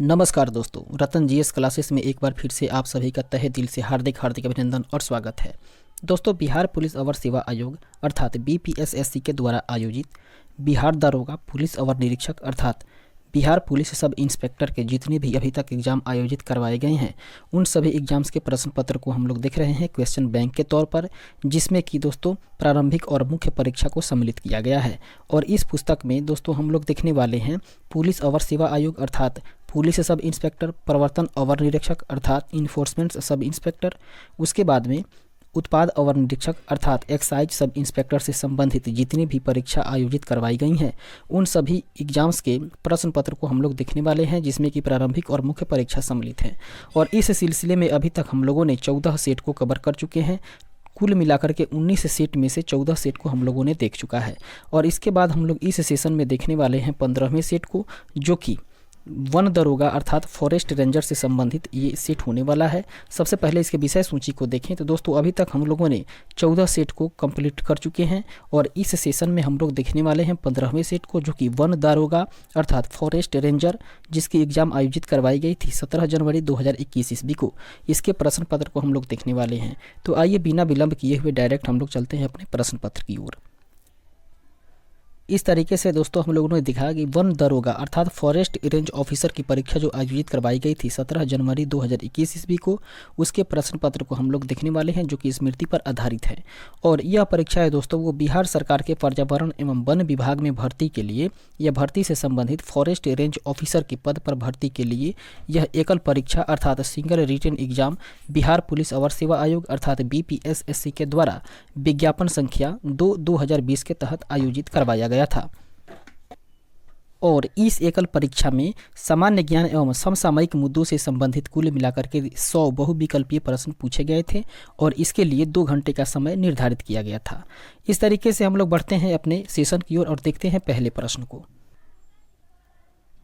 नमस्कार दोस्तों, रतन GS classes में एक बार फिर से आप सभी का तहे दिल से हार्दिक अभिनंदन और स्वागत है। दोस्तों, बिहार पुलिस अवर सेवा आयोग अर्थात बीपीएसएससी के द्वारा आयोजित बिहार दारोगा पुलिस अवर निरीक्षक अर्थात बिहार पुलिस सब इंस्पेक्टर के जितने भी अभी तक एग्जाम आयोजित करवाए गए हैं उन सभी एग्जाम्स के प्रश्न पत्र को हम लोग देख रहे हैं क्वेश्चन बैंक के तौर पर, जिसमें कि दोस्तों प्रारंभिक और मुख्य परीक्षा को सम्मिलित किया गया है। और इस पुस्तक में दोस्तों हम लोग देखने वाले हैं पुलिस अवर सेवा आयोग अर्थात पुलिस सब इंस्पेक्टर, प्रवर्तन अवर निरीक्षक अर्थात इन्फोर्समेंट सब इंस्पेक्टर, उसके बाद में उत्पाद अवर निरीक्षक अर्थात एक्साइज सब इंस्पेक्टर से संबंधित जितनी भी परीक्षा आयोजित करवाई गई हैं उन सभी एग्जाम्स के प्रश्न पत्र को हम लोग देखने वाले हैं, जिसमें कि प्रारंभिक और मुख्य परीक्षा सम्मिलित हैं। और इस सिलसिले में अभी तक हम लोगों ने 14 सेट को कवर कर चुके हैं। कुल मिलाकर के 19 सेट में से 14 सेट को हम लोगों ने देख चुका है। और इसके बाद हम लोग इस सेशन में देखने वाले हैं 15वें सेट को, जो कि वन दरोगा अर्थात फॉरेस्ट रेंजर से संबंधित ये सेट होने वाला है। सबसे पहले इसके विषय सूची को देखें तो दोस्तों अभी तक हम लोगों ने 14 सेट को कंप्लीट कर चुके हैं और इस सेशन में हम लोग देखने वाले हैं 15वें सेट को, जो कि वन दारोगा अर्थात फॉरेस्ट रेंजर, जिसकी एग्जाम आयोजित करवाई गई थी 17 जनवरी 2021 ईस्वी को। इसके प्रश्न पत्र को हम लोग देखने वाले हैं। तो आइए बिना विलंब किए हुए डायरेक्ट हम लोग चलते हैं अपने प्रश्न पत्र की ओर। इस तरीके से दोस्तों हम लोगों ने दिखाया कि वन दरोगा अर्थात फॉरेस्ट रेंज ऑफिसर की परीक्षा जो आयोजित करवाई गई थी 17 जनवरी 2021 ईस्वी को, उसके प्रश्न पत्र को हम लोग देखने वाले हैं, जो कि स्मृति पर आधारित है। और यह परीक्षा है दोस्तों वो बिहार सरकार के पर्यावरण एवं वन विभाग में भर्ती के लिए, यह भर्ती से संबंधित फॉरेस्ट रेंज ऑफिसर के पद पर भर्ती के लिए यह एकल परीक्षा अर्थात single written exam Bihar police अवर सेवा आयोग अर्थात बीपीएसएससी के द्वारा विज्ञापन संख्या 2/2020 के तहत आयोजित करवाया गया था। और इस एकल परीक्षा में सामान्य ज्ञान एवं समसामयिक मुद्दों से संबंधित कुल मिलाकर के 100 बहुविकल्पीय प्रश्न पूछे गए थे और इसके लिए 2 घंटे का समय निर्धारित किया गया था। इस तरीके से हम लोग बढ़ते हैं अपने सेशन की ओर और देखते हैं पहले प्रश्न को।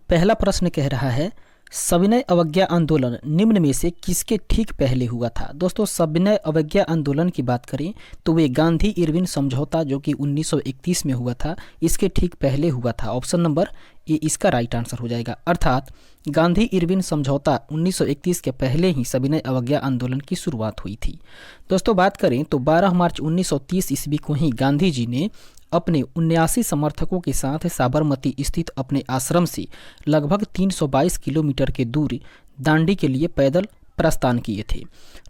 पहला प्रश्न कह रहा है सविनय अवज्ञा आंदोलन निम्न में से किसके ठीक पहले हुआ था। दोस्तों सविनय अवज्ञा आंदोलन की बात करें तो वे गांधी इरविन समझौता जो कि 1931 में हुआ था, इसके ठीक पहले हुआ था। ऑप्शन नंबर ए इसका राइट आंसर हो जाएगा। अर्थात गांधी इरविन समझौता 1931 के पहले ही सविनय अवज्ञा आंदोलन की शुरुआत हुई थी। दोस्तों बात करें तो 12 मार्च 1930 ईस्वी को ही गांधी जी ने अपने 79 समर्थकों के साथ साबरमती स्थित अपने आश्रम से लगभग 322 किलोमीटर के दूरी दांडी के लिए पैदल प्रस्थान किए थे।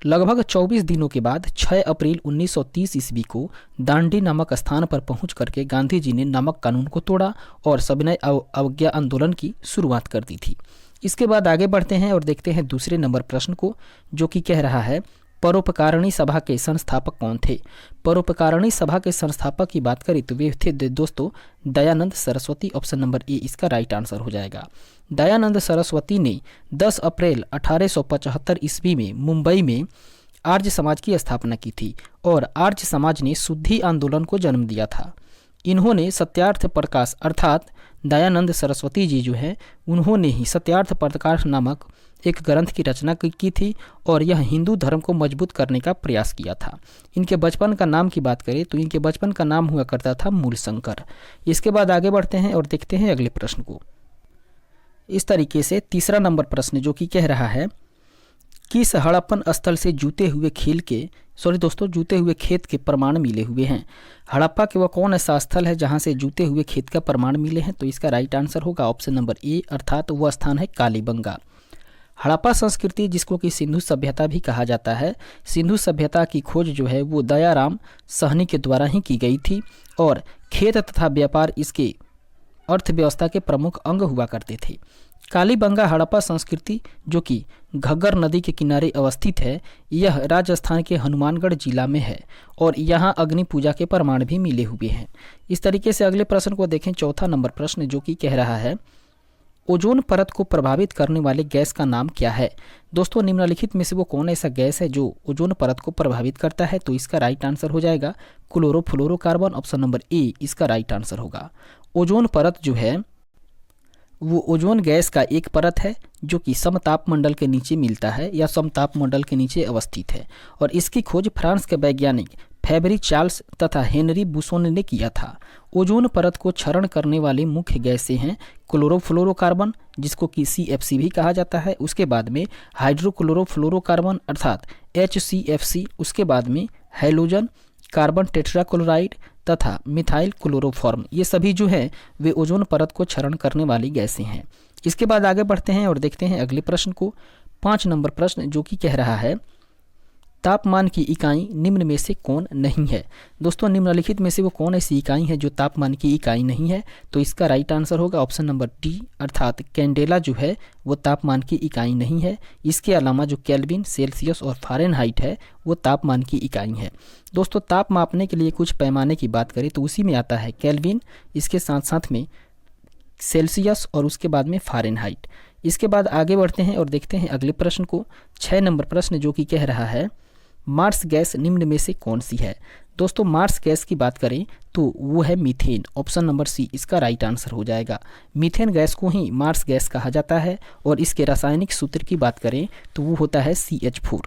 लगभग 24 दिनों के बाद 6 अप्रैल 1930 ईस्वी को दांडी नामक स्थान पर पहुंच करके गांधी जी ने नमक कानून को तोड़ा और सविनय अवज्ञा आंदोलन की शुरुआत कर दी थी। इसके बाद आगे बढ़ते हैं और देखते हैं दूसरे नंबर प्रश्न को, जो कि कह रहा है परोपकारिणी सभा के संस्थापक कौन थे। परोपकारिणी सभा के संस्थापक की बात करें तो वे थे दोस्तों Dayanand Saraswati. Option number A इसका राइट आंसर हो जाएगा। दयानंद सरस्वती ने 10 अप्रैल 1875 ईस्वी में मुंबई में आर्य समाज की स्थापना की थी और आर्य समाज ने शुद्धि आंदोलन को जन्म दिया था। इन्होंने सत्यार्थ प्रकाश अर्थात दयानंद सरस्वती जी जो है उन्होंने ही सत्यार्थ प्रकाश नामक एक ग्रंथ की रचना की थी और यह हिंदू धर्म को मजबूत करने का प्रयास किया था। इनके बचपन का नाम की बात करें तो इनके बचपन का नाम हुआ करता था मूलशंकर। इसके बाद आगे बढ़ते हैं और देखते हैं अगले प्रश्न को। इस तरीके से तीसरा नंबर प्रश्न जो कि कह रहा है किस हड़प्पन स्थल से जूते हुए खेत के प्रमाण मिले हुए हैं। हड़प्पा के वह कौन ऐसा स्थल है जहां से जूते हुए खेत का प्रमाण मिले हैं, तो इसका राइट आंसर होगा ऑप्शन नंबर ए अर्थात वह स्थान है कालीबंगा। हड़प्पा संस्कृति जिसको कि सिंधु सभ्यता भी कहा जाता है, सिंधु सभ्यता की खोज जो है वो दयाराम सहनी के द्वारा ही की गई थी और खेत तथा व्यापार इसके अर्थव्यवस्था के प्रमुख अंग हुआ करते थे। कालीबंगा हड़प्पा संस्कृति जो कि घग्गर नदी के किनारे अवस्थित है, यह राजस्थान के हनुमानगढ़ जिला में है और यहाँ अग्नि पूजा के प्रमाण भी मिले हुए हैं। इस तरीके से अगले प्रश्न को देखें, चौथा नंबर प्रश्न जो कि कह रहा है ओजोन परत को प्रभावित करने वाले गैस का नाम क्या है। दोस्तों निम्नलिखित में से वो कौन ऐसा गैस है जो ओजोन परत को प्रभावित करता है, तो इसका राइट आंसर हो जाएगा क्लोरोफ्लोरोकार्बन। ऑप्शन नंबर ए इसका राइट आंसर होगा। ओजोन परत जो है वो ओजोन गैस का एक परत है जो कि समतापमंडल के नीचे मिलता है या समतापमंडल के नीचे अवस्थित है, और इसकी खोज फ्रांस के वैज्ञानिक फेबरी चार्ल्स तथा हेनरी बुसोन ने किया था। ओजोन परत को क्षरण करने वाली मुख्य गैसें हैं क्लोरोफ्लोरोकार्बन, जिसको कि CFC भी कहा जाता है, उसके बाद में हाइड्रोक्लोरोफ्लोरोकार्बन अर्थात HCFC, उसके बाद में हैलोजन, कार्बन टेट्राक्लोराइड तथा मिथाइल क्लोरोफॉर्म। ये सभी जो है वे ओजोन परत को क्षरण करने वाली गैसें हैं। इसके बाद आगे बढ़ते हैं और देखते हैं अगले प्रश्न को। 5 नंबर प्रश्न जो कि कह रहा है तापमान की इकाई निम्न में से कौन नहीं है। दोस्तों निम्नलिखित में से वो कौन ऐसी इकाई है जो तापमान की इकाई नहीं है, तो इसका राइट आंसर होगा ऑप्शन नंबर डी, अर्थात कैंडेला जो है वो तापमान की इकाई नहीं है। इसके अलावा जो केल्विन, सेल्सियस और फ़ारेनहाइट है वो तापमान की इकाई है। दोस्तों ताप मापने के लिए कुछ पैमाने की बात करें तो उसी में आता है केल्विन, इसके साथ साथ में सेल्सियस और उसके बाद में फ़ारेनहाइट। इसके बाद आगे बढ़ते हैं और देखते हैं अगले प्रश्न को। 6 नंबर प्रश्न जो कि कह रहा है मार्स गैस निम्न में से कौन सी है। दोस्तों मार्स गैस की बात करें तो वो है मीथेन, ऑप्शन नंबर सी इसका राइट आंसर हो जाएगा। मीथेन गैस को ही मार्स गैस कहा जाता है और इसके रासायनिक सूत्र की बात करें तो वो होता है CH4।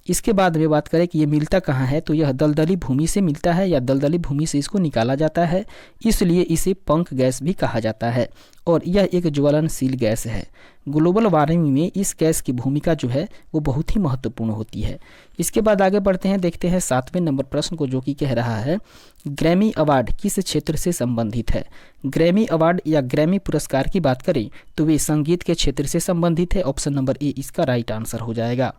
इसके बाद में बात करें कि ये मिलता कहाँ है, तो यह दलदली भूमि से मिलता है या दलदली भूमि से इसको निकाला जाता है, इसलिए इसे पंख गैस भी कहा जाता है और यह एक ज्वलनशील गैस है। ग्लोबल वार्मिंग में इस गैस की भूमिका जो है वो बहुत ही महत्वपूर्ण होती है। इसके बाद आगे बढ़ते हैं, देखते हैं 7वें नंबर प्रश्न को जो कि कह रहा है ग्रैमी अवार्ड किस क्षेत्र से संबंधित है। ग्रैमी अवार्ड या ग्रैमी पुरस्कार की बात करें तो वे संगीत के क्षेत्र से संबंधित है, ऑप्शन नंबर ए इसका राइट आंसर हो जाएगा।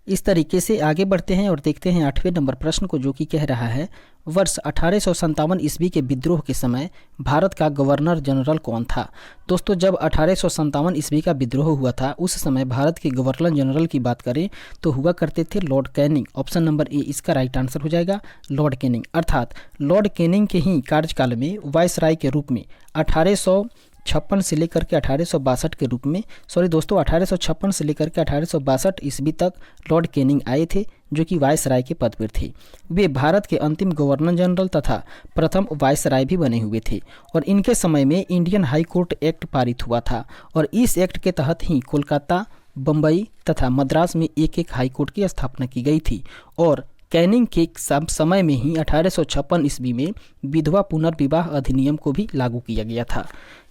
इस तरीके से आगे बढ़ते हैं और देखते हैं 8वें नंबर प्रश्न को जो कि कह रहा है वर्ष 1857 ईस्वी के विद्रोह के समय भारत का गवर्नर जनरल कौन था। दोस्तों जब 1857 ईस्वी का विद्रोह हुआ था उस समय भारत के गवर्नर जनरल की बात करें तो हुआ करते थे Lord Canning, option number A इसका राइट आंसर हो जाएगा लॉर्ड कैनिंग। अर्थात लॉर्ड कैनिंग के ही कार्यकाल में वायसराय के रूप में 1856 से लेकर के 1862 के रूप में 1856 से लेकर के 1862 ईस्वी तक लॉर्ड कैनिंग आए थे जो कि वायसराय के पद पर थे। वे भारत के अंतिम गवर्नर जनरल तथा प्रथम वायसराय भी बने हुए थे और इनके समय में इंडियन हाई कोर्ट एक्ट पारित हुआ था और इस एक्ट के तहत ही कोलकाता, बम्बई तथा मद्रास में एक एक हाई कोर्ट की स्थापना की गई थी और कैनिंग के समय में ही 1856 ईस्वी में विधवा पुनर्विवाह अधिनियम को भी लागू किया गया था।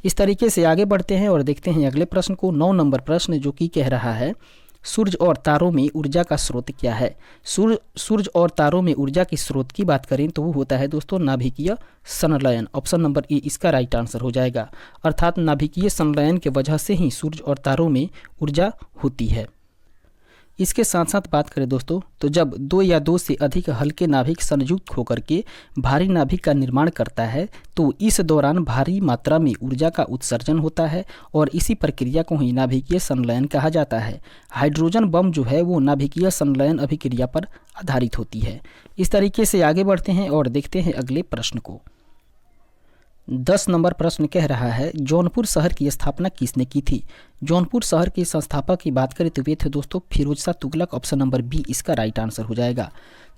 इस तरीके से आगे बढ़ते हैं और देखते हैं अगले प्रश्न को। 9 नंबर प्रश्न जो कि कह रहा है सूर्य और तारों में ऊर्जा का स्रोत क्या है। सूर्य और तारों में ऊर्जा के स्रोत की बात करें तो वो होता है दोस्तों नाभिकीय संलयन, ऑप्शन नंबर ए इसका राइट आंसर हो जाएगा। अर्थात नाभिकीय संलयन के वजह से ही सूर्य और तारों में ऊर्जा होती है। इसके साथ साथ बात करें दोस्तों तो जब 2 या 2 से अधिक हल्के नाभिक संयुक्त होकर के भारी नाभिक का निर्माण करता है तो इस दौरान भारी मात्रा में ऊर्जा का उत्सर्जन होता है और इसी प्रक्रिया को ही नाभिकीय संलयन कहा जाता है। हाइड्रोजन बम जो है वो नाभिकीय संलयन अभिक्रिया पर आधारित होती है। इस तरीके से आगे बढ़ते हैं और देखते हैं अगले प्रश्न को। 10 नंबर प्रश्न कह रहा है जौनपुर शहर की स्थापना किसने की थी। जौनपुर शहर के संस्थापक की बात करें तो वे थे दोस्तों Firoz Shah Tughlaq, option number B इसका राइट आंसर हो जाएगा।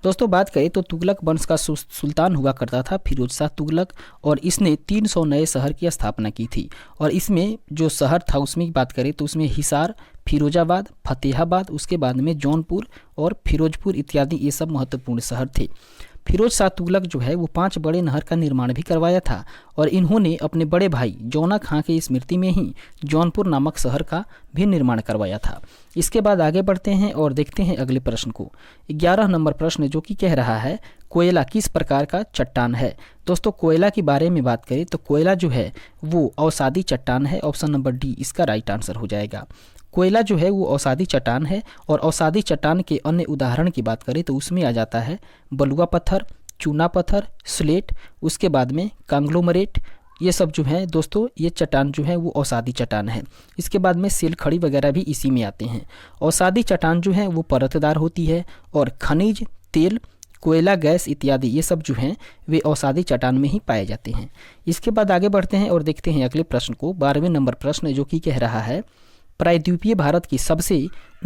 दोस्तों बात करें तो तुगलक वंश का सुल्तान हुआ करता था फिरोज शाह तुगलक और इसने 300 नए शहर की स्थापना की थी और इसमें जो शहर था उसमें बात करें तो उसमें हिसार, फिरोजाबाद, फतेहाबाद, उसके बाद में जौनपुर और फिरोजपुर इत्यादि ये सब महत्वपूर्ण शहर थे। फिरोज शाह तुगलक जो है वो 5 बड़े नहर का निर्माण भी करवाया था और इन्होंने अपने बड़े भाई जौना खां की स्मृति में ही जौनपुर नामक शहर का भी निर्माण करवाया था। इसके बाद आगे बढ़ते हैं और देखते हैं अगले प्रश्न को। 11 नंबर प्रश्न जो कि कह रहा है कोयला किस प्रकार का चट्टान है। दोस्तों कोयला के बारे में बात करें तो कोयला जो है वो अवसादी चट्टान है, ऑप्शन नंबर डी इसका राइट आंसर हो जाएगा। कोयला जो है वो अवसादी चट्टान है और अवसादी चट्टान के अन्य उदाहरण की बात करें तो उसमें आ जाता है बलुआ पत्थर, चूना पत्थर, स्लेट, उसके बाद में कांग्लोमरेट, ये सब जो है दोस्तों ये चट्टान जो है वो अवसादी चट्टान है। इसके बाद में सेल खड़ी वगैरह भी इसी में आते हैं। अवसादी चट्टान जो है वो परतदार होती है और खनिज, तेल, कोयला, गैस इत्यादि ये सब जो हैं वे अवसादी चट्टान में ही पाए जाते हैं। इसके बाद आगे बढ़ते हैं और देखते हैं अगले प्रश्न को। 12वें नंबर प्रश्न जो कि कह रहा है प्रायद्वीपीय भारत की सबसे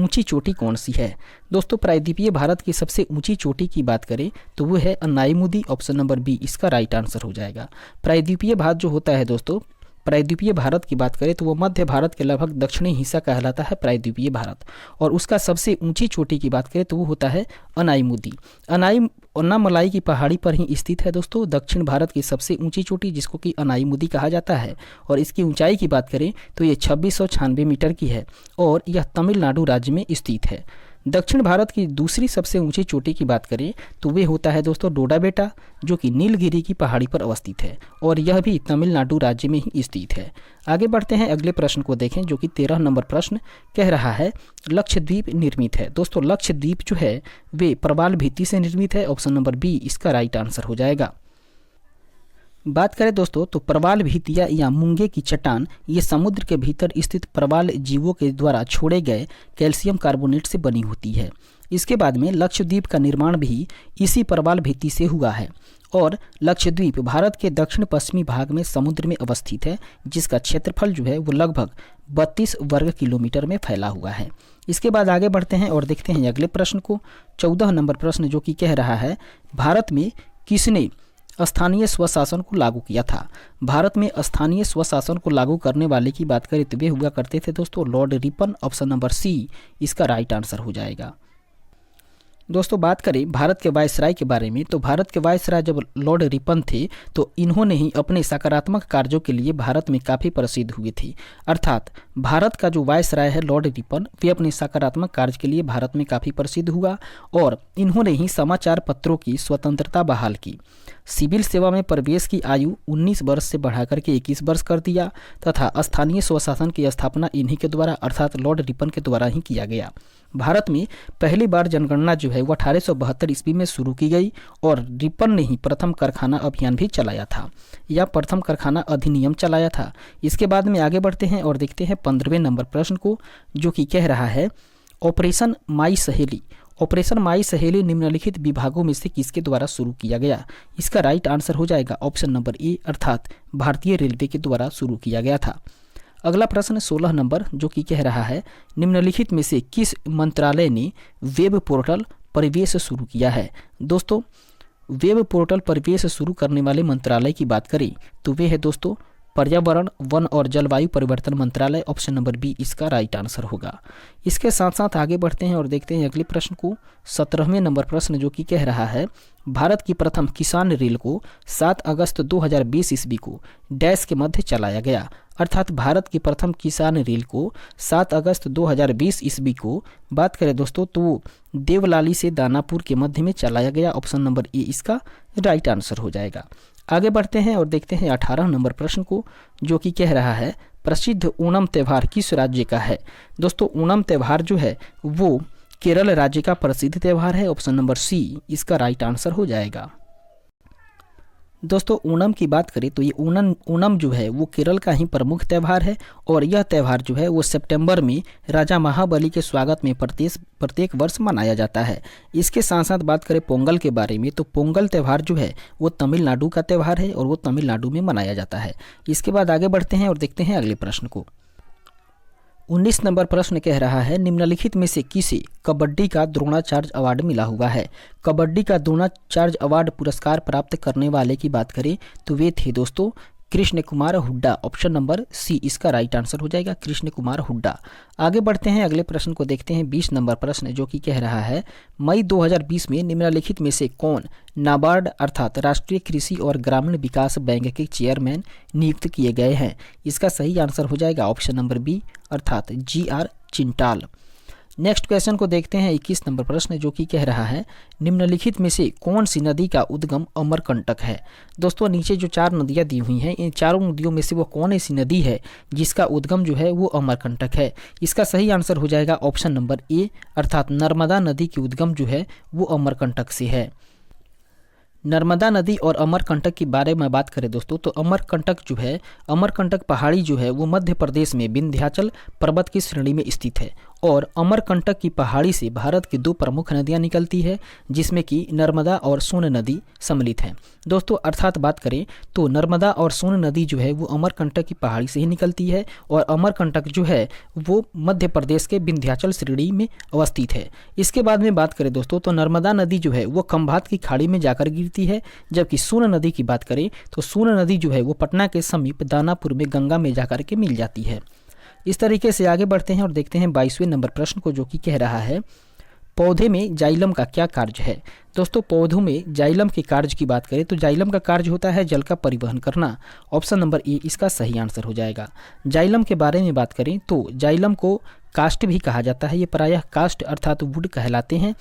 ऊंची चोटी कौन सी है। दोस्तों प्रायद्वीपीय भारत की सबसे ऊंची चोटी की बात करें तो वो है अन्नाईमुदी, ऑप्शन नंबर बी इसका राइट आंसर हो जाएगा। प्रायद्वीपीय भारत जो होता है दोस्तों प्रायद्वीपीय भारत की बात करें तो वो मध्य भारत के लगभग दक्षिणी हिस्सा कहलाता है प्रायद्वीपीय भारत। और उसका सबसे ऊंची चोटी की बात करें तो वो होता है अनाईमुदी। अन्नामलाई की पहाड़ी पर ही स्थित है दोस्तों दक्षिण भारत की सबसे ऊंची चोटी, जिसको कि अनाईमुदी कहा जाता है। और इसकी ऊंचाई की बात करें तो ये 2696 मीटर की है और यह तमिलनाडु राज्य में स्थित है। दक्षिण भारत की दूसरी सबसे ऊंची चोटी की बात करें तो वे होता है दोस्तों डोडा बेटा, जो कि नीलगिरी की पहाड़ी पर अवस्थित है और यह भी तमिलनाडु राज्य में ही स्थित है। आगे बढ़ते हैं, अगले प्रश्न को देखें, जो कि 13 नंबर प्रश्न कह रहा है लक्षद्वीप निर्मित है। दोस्तों लक्षद्वीप जो है वे प्रवाल भित्ति से निर्मित है। ऑप्शन नंबर बी इसका राइट आंसर हो जाएगा। बात करें दोस्तों तो प्रवाल भित्तियां या मूंगे की चट्टान ये समुद्र के भीतर स्थित प्रवाल जीवों के द्वारा छोड़े गए कैल्शियम कार्बोनेट से बनी होती है। इसके बाद में लक्षद्वीप का निर्माण भी इसी प्रवाल भित्ति से हुआ है और लक्षद्वीप भारत के दक्षिण पश्चिमी भाग में समुद्र में अवस्थित है, जिसका क्षेत्रफल जो है वो लगभग 32 वर्ग किलोमीटर में फैला हुआ है। इसके बाद आगे बढ़ते हैं और देखते हैं अगले प्रश्न को, 14 नंबर प्रश्न, जो कि कह रहा है भारत में किसने स्थानीय स्वशासन को लागू किया था। भारत में स्थानीय स्वशासन को लागू करने वाले की बात करें तो वे हुआ करते थे दोस्तों Lord Ripon. Option number C इसका राइट आंसर हो जाएगा। दोस्तों बात करें भारत के वायसराय के बारे में तो भारत के वायसराय जब लॉर्ड रिपन थे तो इन्होंने ही अपने सकारात्मक कार्यों के लिए भारत में काफ़ी प्रसिद्ध हुए थे। अर्थात भारत का जो वायसराय है लॉर्ड रिपन, वे अपने सकारात्मक कार्य के लिए भारत में काफ़ी प्रसिद्ध हुआ और इन्होंने ही समाचार पत्रों की स्वतंत्रता बहाल की। सिविल सेवा में प्रवेश की आयु 19 वर्ष से बढ़ाकर के 21 वर्ष कर दिया तथा स्थानीय स्वशासन की स्थापना इन्हीं के द्वारा अर्थात लॉर्ड रिपन के द्वारा ही किया गया। भारत में पहली बार जनगणना जो है वो 1872 ईस्वी में शुरू की गई और रिपन ने ही प्रथम कारखाना अभियान भी चलाया था या प्रथम कारखाना अधिनियम चलाया था। इसके बाद में आगे बढ़ते हैं और देखते हैं 15वें नंबर प्रश्न को, जो कि कह रहा है ऑपरेशन माई सहेली। ऑपरेशन माई सहेली निम्नलिखित विभागों में से किसके द्वारा शुरू किया गया। इसका राइट आंसर हो जाएगा ऑप्शन नंबर ए अर्थात भारतीय रेलवे के द्वारा शुरू किया गया था। अगला प्रश्न 16 नंबर, जो कि कह रहा है निम्नलिखित में से किस मंत्रालय ने वेब पोर्टल परिवेश शुरू किया है। दोस्तों वेब पोर्टल परिवेश शुरू करने वाले मंत्रालय की बात करें तो वे है दोस्तों पर्यावरण, वन और जलवायु परिवर्तन मंत्रालय। ऑप्शन नंबर बी इसका राइट आंसर होगा। इसके साथ साथ आगे बढ़ते हैं और देखते हैं अगले प्रश्न को, 17वें नंबर प्रश्न, जो कि कह रहा है भारत की प्रथम किसान रेल को 7 अगस्त 2020 ईस्वी को डैश के मध्य चलाया गया। अर्थात भारत की प्रथम किसान रेल को 7 अगस्त 2020 ईस्वी को बात करें दोस्तों तो देवलाली से दानापुर के मध्य में चलाया गया। ऑप्शन नंबर ए इसका राइट आंसर हो जाएगा। आगे बढ़ते हैं और देखते हैं 18 नंबर प्रश्न को, जो कि कह रहा है प्रसिद्ध ओणम त्यौहार किस राज्य का है। दोस्तों ओणम त्यौहार जो है वो केरल राज्य का प्रसिद्ध त्यौहार है। ऑप्शन नंबर सी इसका राइट आंसर हो जाएगा। दोस्तों ओणम की बात करें तो ये ओणम जो है वो केरल का ही प्रमुख त्यौहार है और यह त्यौहार जो है वो सितंबर में राजा महाबली के स्वागत में प्रत्येक वर्ष मनाया जाता है। इसके साथ साथ बात करें पोंगल के बारे में तो पोंगल त्यौहार जो है वो तमिलनाडु का त्यौहार है और वो तमिलनाडु में मनाया जाता है। इसके बाद आगे बढ़ते हैं और देखते हैं अगले प्रश्न को। 19 नंबर प्रश्न कह रहा है निम्नलिखित में से किसे कबड्डी का द्रोणाचार्य अवार्ड मिला हुआ है। कबड्डी का द्रोणाचार्य अवार्ड पुरस्कार प्राप्त करने वाले की बात करें तो वे थे दोस्तों Krishna Kumar Hooda. Option number C इसका राइट आंसर हो जाएगा, कृष्ण कुमार हुड्डा। आगे बढ़ते हैं अगले प्रश्न को देखते हैं 20 नंबर प्रश्न, जो कि कह रहा है मई 2020 में निम्नलिखित में से कौन नाबार्ड अर्थात राष्ट्रीय कृषि और ग्रामीण विकास बैंक के चेयरमैन नियुक्त किए गए हैं। इसका सही आंसर हो जाएगा ऑप्शन नंबर बी अर्थात GR चिंटाल। नेक्स्ट क्वेश्चन को देखते हैं 21 नंबर प्रश्न, जो कि कह रहा है निम्नलिखित में से कौन सी नदी का उद्गम अमरकंटक है। दोस्तों नीचे जो 4 नदियां दी हुई हैं इन चारों नदियों में से वो कौन ऐसी नदी है जिसका उद्गम जो है वो अमरकंटक है। इसका सही आंसर हो जाएगा ऑप्शन नंबर ए अर्थात नर्मदा नदी की उद्गम जो है वो अमरकंटक से है। नर्मदा नदी और अमरकंटक के बारे में बात करें दोस्तों तो अमरकंटक जो है अमरकंटक पहाड़ी जो है वो मध्य प्रदेश में विंध्याचल पर्वत की श्रेणी में स्थित है और अमरकंटक की पहाड़ी से भारत की 2 प्रमुख नदियां निकलती है, जिसमें कि नर्मदा और सोन नदी सम्मिलित हैं। दोस्तों अर्थात बात करें तो नर्मदा और सोन नदी जो है वो अमरकंटक की पहाड़ी से ही निकलती है और अमरकंटक जो है वो मध्य प्रदेश के विंध्याचल श्रेणी में अवस्थित है। इसके बाद में बात करें दोस्तों तो नर्मदा नदी जो है वो खंभात की खाड़ी में जाकर गिरती है, जबकि सोन नदी की बात करें तो सोन नदी जो है वो पटना के समीप दानापुर में गंगा में जाकर के मिल जाती है। इस तरीके से आगे बढ़ते हैं और देखते हैं 22वें नंबर प्रश्न को, जो कि कह रहा है पौधे में जाइलम का क्या कार्य है। दोस्तों पौधों में जाइलम के कार्य की बात करें तो जाइलम का कार्य होता है जल का परिवहन करना। ऑप्शन नंबर ए इसका सही आंसर हो जाएगा। जाइलम के बारे में बात करें तो जाइलम को कास्ट भी कहा जाता है। ये प्रायः कास्ट अर्थात वुड कहलाते हैं।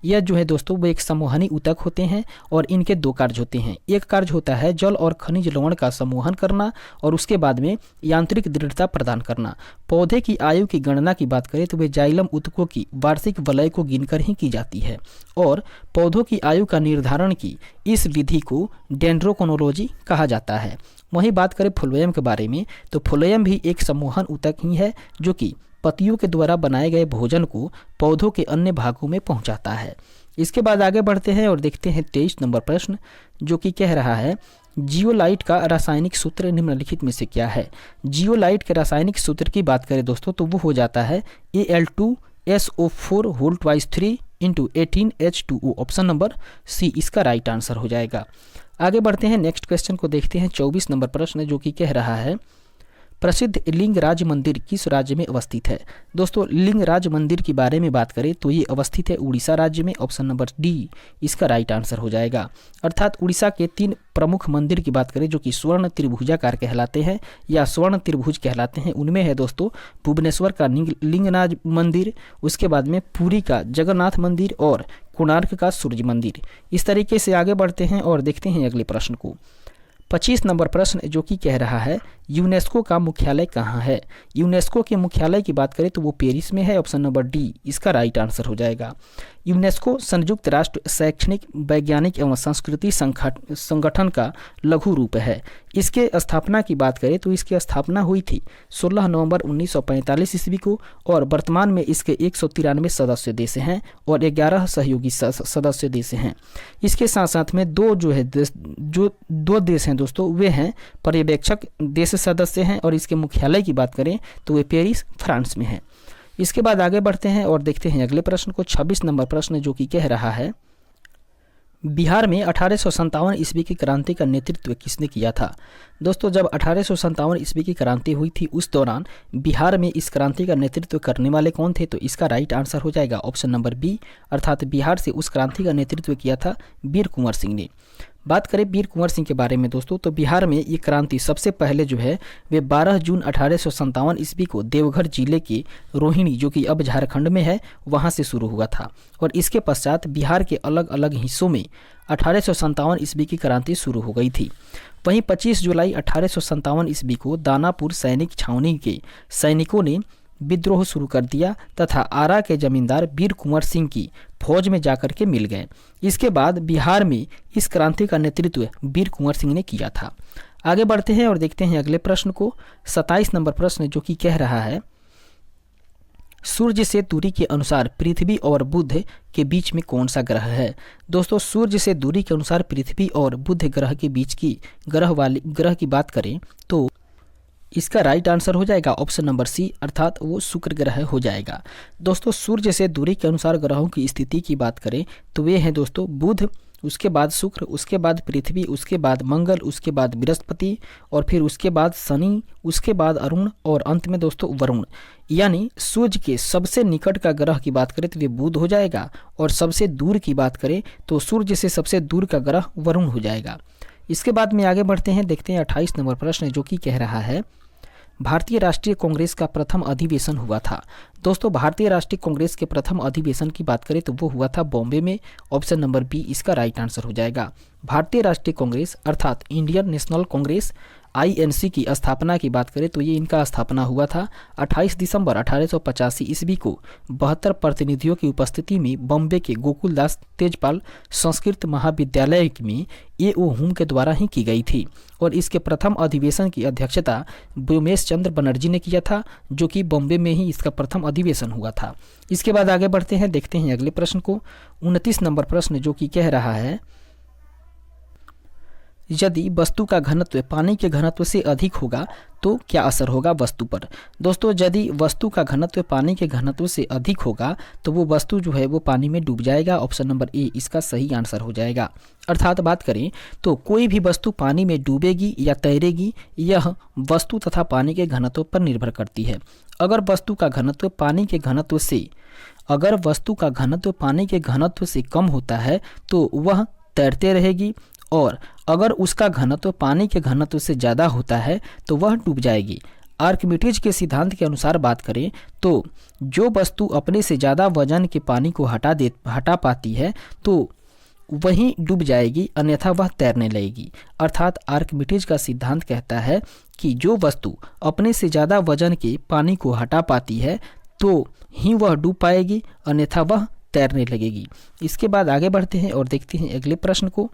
यह जो है दोस्तों वो एक संवहनी ऊतक होते हैं और इनके 2 कार्य होते हैं। एक कार्य होता है जल और खनिज लवण का संवहन करना और उसके बाद में यांत्रिक दृढ़ता प्रदान करना। पौधे की आयु की गणना की बात करें तो वे जाइलम ऊतकों की वार्षिक वलय को गिनकर ही की जाती है और पौधों की आयु का निर्धारण की इस विधि को डेंड्रोक्रोनोलॉजी कहा जाता है। वहीं बात करें फ्लोएम के बारे में तो फ्लोएम भी एक संवहन ऊतक ही है जो कि पत्तियों के द्वारा बनाए गए भोजन को पौधों के अन्य भागों में पहुंचाता है। इसके बाद आगे बढ़ते हैं और देखते हैं 23 नंबर प्रश्न, जो कि कह रहा है जियोलाइट का रासायनिक सूत्र निम्नलिखित में से क्या है। जियोलाइट के रासायनिक सूत्र की बात करें दोस्तों तो वो हो जाता है Al2SO4 whole twice 3 into 18H2O। Option number C इसका राइट आंसर हो जाएगा। आगे बढ़ते हैं नेक्स्ट क्वेश्चन को देखते हैं 24 नंबर प्रश्न, जो कि कह रहा है प्रसिद्ध लिंगराज मंदिर किस राज्य में अवस्थित है। दोस्तों लिंगराज मंदिर के बारे में बात करें तो ये अवस्थित है उड़ीसा राज्य में। ऑप्शन नंबर डी इसका राइट आंसर हो जाएगा। अर्थात उड़ीसा के 3 प्रमुख मंदिर की बात करें जो कि स्वर्ण त्रिभुजाकार कहलाते हैं या स्वर्ण त्रिभुज कहलाते हैं, उनमें है दोस्तों भुवनेश्वर का लिंगराज मंदिर, उसके बाद में पुरी का जगन्नाथ मंदिर और कोणार्क का सूर्य मंदिर। इस तरीके से आगे बढ़ते हैं और देखते हैं अगले प्रश्न को। 25 नंबर प्रश्न, जो कि कह रहा है यूनेस्को का मुख्यालय कहाँ है। यूनेस्को के मुख्यालय की बात करें तो वो पेरिस में है। ऑप्शन नंबर डी इसका राइट आंसर हो जाएगा। यूनेस्को संयुक्त राष्ट्र शैक्षणिक वैज्ञानिक एवं संस्कृति संगठन का लघु रूप है। इसके स्थापना की बात करें तो इसकी स्थापना हुई थी 16 नवंबर 1945 ईस्वी को और वर्तमान में इसके 193 सदस्य देश हैं और 11 सहयोगी सदस्य देश हैं। इसके साथ साथ में दो देश हैं दोस्तों, वे हैं पर्यवेक्षक देश सदस्य हैं और इसके मुख्यालय की बात करें तो वे पेरिस फ्रांस में है। इसके बाद आगे बढ़ते हैं और देखते हैं अगले प्रश्न को। 26 नंबर प्रश्न, जो कि कह रहा है बिहार में 1857 ईस्वी की क्रांति का नेतृत्व किसने किया था। दोस्तों जब 1857 ईस्वी की क्रांति हुई थी उस दौरान बिहार में इस क्रांति का नेतृत्व करने वाले कौन थे, तो इसका राइट आंसर हो जाएगा ऑप्शन नंबर बी। अर्थात बिहार से उस क्रांति का नेतृत्व किया था वीर कुंवर सिंह ने। बात करें वीर कुंवर सिंह के बारे में दोस्तों तो बिहार में ये क्रांति सबसे पहले जो है वे 12 जून 1857 ईस्वी को देवघर जिले के रोहिणी, जो कि अब झारखंड में है, वहां से शुरू हुआ था और इसके पश्चात बिहार के अलग अलग हिस्सों में 1857 ईस्वी की क्रांति शुरू हो गई थी। वहीं 25 जुलाई 1857 ईस्वी को दानापुर सैनिक छावनी के सैनिकों ने विद्रोह शुरू कर दिया तथा आरा के जमींदार वीर कुंवर सिंह की फौज में जाकर के मिल गए। इसके बाद बिहार में इस क्रांति का नेतृत्व वीर कुंवर सिंह ने किया था। आगे बढ़ते हैं और देखते हैं अगले प्रश्न को। 27 नंबर प्रश्न, जो कि कह रहा है सूर्य से दूरी के अनुसार पृथ्वी और बुध के बीच में कौन सा ग्रह है। दोस्तों सूर्य से दूरी के अनुसार पृथ्वी और बुध ग्रह के बीच की ग्रह की बात करें तो इसका राइट आंसर हो जाएगा ऑप्शन नंबर सी, अर्थात वो शुक्र ग्रह हो जाएगा। दोस्तों सूर्य से दूरी के अनुसार ग्रहों की स्थिति की बात करें तो वे हैं दोस्तों बुध, उसके बाद शुक्र, उसके बाद पृथ्वी, उसके बाद मंगल, उसके बाद बृहस्पति और फिर उसके बाद शनि, उसके बाद अरुण और अंत में दोस्तों वरुण। यानी सूर्य के सबसे निकट का ग्रह की बात करें तो वे बुध हो जाएगा और सबसे दूर की बात करें तो सूर्य से सबसे दूर का ग्रह वरुण हो जाएगा। इसके बाद में आगे बढ़ते हैं, देखते हैं 28 नंबर प्रश्न, जो कि कह रहा है भारतीय राष्ट्रीय कांग्रेस का प्रथम अधिवेशन हुआ था। दोस्तों भारतीय राष्ट्रीय कांग्रेस के प्रथम अधिवेशन की बात करें तो वो हुआ था बॉम्बे में। ऑप्शन नंबर बी इसका राइट आंसर हो जाएगा। भारतीय राष्ट्रीय कांग्रेस अर्थात इंडियन नेशनल कांग्रेस INC की स्थापना की बात करें तो ये इनका स्थापना हुआ था 28 दिसंबर 1885 ईस्वी को 72 प्रतिनिधियों की उपस्थिति में बॉम्बे के गोकुलदास तेजपाल संस्कृत महाविद्यालय में A.O. हुम के द्वारा ही की गई थी और इसके प्रथम अधिवेशन की अध्यक्षता व्योमेश चंद्र बनर्जी ने किया था, जो कि बॉम्बे में ही इसका प्रथम अधिवेशन हुआ था। इसके बाद आगे बढ़ते हैं, देखते हैं अगले प्रश्न को। 29 नंबर प्रश्न जो कि कह रहा है, यदि वस्तु का घनत्व पानी के घनत्व से अधिक होगा तो क्या असर होगा वस्तु पर। दोस्तों, यदि वस्तु का घनत्व पानी के घनत्व से अधिक होगा तो वो वस्तु जो है वो पानी में डूब जाएगा। ऑप्शन नंबर ए इसका सही आंसर हो जाएगा। अर्थात बात करें तो कोई भी वस्तु पानी में डूबेगी या तैरेगी, यह वस्तु तथा पानी के घनत्व पर निर्भर करती है। अगर वस्तु का घनत्व पानी के घनत्व से कम होता है तो वह तैरते रहेगी, और अगर उसका घनत्व पानी के घनत्व से ज़्यादा होता है तो वह डूब जाएगी। आर्किमिडीज के सिद्धांत के अनुसार बात करें तो जो वस्तु अपने से ज़्यादा वजन के पानी को हटा पाती है तो वही डूब जाएगी, अन्यथा वह तैरने लगेगी। अर्थात आर्किमिडीज का सिद्धांत कहता है कि जो वस्तु अपने से ज़्यादा वजन के पानी को हटा पाती है तो ही वह डूब पाएगी, अन्यथा वह तैरने लगेगी। इसके बाद आगे बढ़ते हैं और देखते हैं अगले प्रश्न को।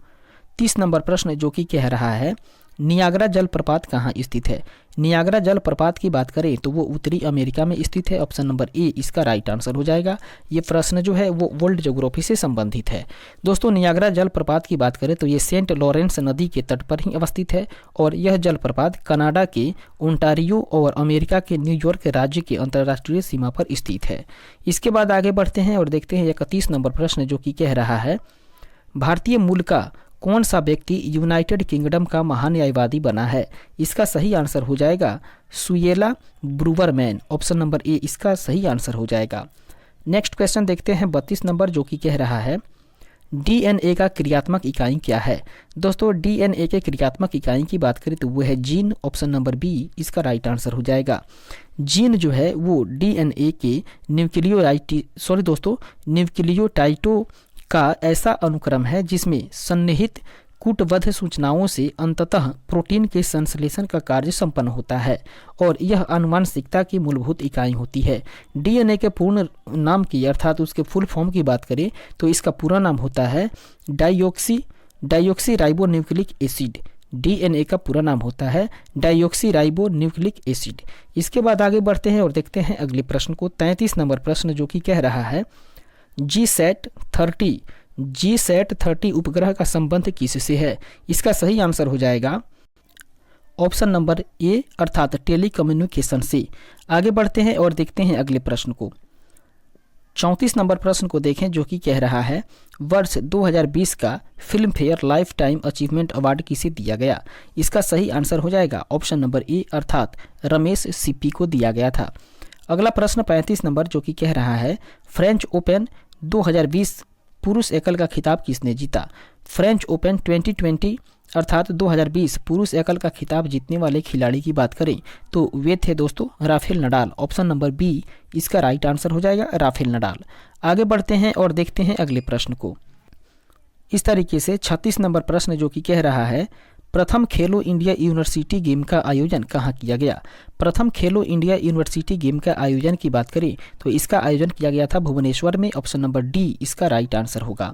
30 नंबर प्रश्न जो कि कह रहा है, नियाग्रा जलप्रपात कहाँ स्थित है। नियाग्रा जलप्रपात की बात करें तो वो उत्तरी अमेरिका में स्थित है। ऑप्शन नंबर ए इसका राइट आंसर हो जाएगा। ये प्रश्न जो है वो वर्ल्ड ज्योग्राफी से संबंधित है। दोस्तों, नियाग्रा जलप्रपात की बात करें तो ये सेंट लॉरेंस नदी के तट पर ही अवस्थित है और यह जलप्रपात कनाडा के ओंटारियो और अमेरिका के न्यूयॉर्क राज्य के अंतर्राष्ट्रीय सीमा पर स्थित है। इसके बाद आगे बढ़ते हैं और देखते हैं 31 नंबर प्रश्न जो कि कह रहा है, भारतीय मूल का कौन सा व्यक्ति यूनाइटेड किंगडम का महान्यायवादी बना है। इसका सही आंसर हो जाएगा सुएला ब्रूवरमैन। ऑप्शन नंबर ए इसका सही आंसर हो जाएगा। नेक्स्ट क्वेश्चन देखते हैं 32 नंबर जो कि कह रहा है, DNA का क्रियात्मक इकाई क्या है। दोस्तों, DNA के क्रियात्मक इकाई की बात करें तो वो है जीन। ऑप्शन नंबर बी इसका राइट आंसर हो जाएगा। जीन जो है वो DNA के न्यूक्लियोटाइडों का ऐसा अनुक्रम है जिसमें सन्निहित कूटबद्ध सूचनाओं से अंततः प्रोटीन के संश्लेषण का कार्य संपन्न होता है और यह आनुवंशिकता की मूलभूत इकाई होती है। DNA के पूर्ण नाम की अर्थात उसके फुल फॉर्म की बात करें तो इसका पूरा नाम होता है dioxy ribo nucleic acid. DNA का पूरा नाम होता है डाइऑक्सी राइबो न्यूक्लिक एसिड। इसके बाद आगे बढ़ते हैं और देखते हैं अगले प्रश्न को। 33 नंबर प्रश्न जो कि कह रहा है, GSAT-30 उपग्रह का संबंध किससे है। इसका सही आंसर हो जाएगा ऑप्शन नंबर ए अर्थात टेलीकम्युनिकेशन से। आगे बढ़ते हैं और देखते हैं अगले प्रश्न को। 34 नंबर प्रश्न को देखें जो कि कह रहा है, वर्ष 2020 का film fair life time achievement award किसे दिया गया। इसका सही आंसर हो जाएगा ऑप्शन नंबर ए अर्थात रमेश सिप्पी को दिया गया था। अगला प्रश्न 35 नंबर जो कि कह रहा है, फ्रेंच ओपन 2020 पुरुष एकल का खिताब किसने जीता। फ्रेंच ओपन 2020 अर्थात 2020 पुरुष एकल का खिताब जीतने वाले खिलाड़ी की बात करें तो वे थे दोस्तों Rafael Nadal. Option number B इसका राइट आंसर हो जाएगा राफेल नडाल। आगे बढ़ते हैं और देखते हैं अगले प्रश्न को। इस तरीके से 36 नंबर प्रश्न जो कि कह रहा है, प्रथम खेलो इंडिया यूनिवर्सिटी गेम का आयोजन कहाँ किया गया। प्रथम खेलो इंडिया यूनिवर्सिटी गेम का आयोजन की बात करें तो इसका आयोजन किया गया था भुवनेश्वर में। ऑप्शन नंबर डी इसका राइट आंसर होगा।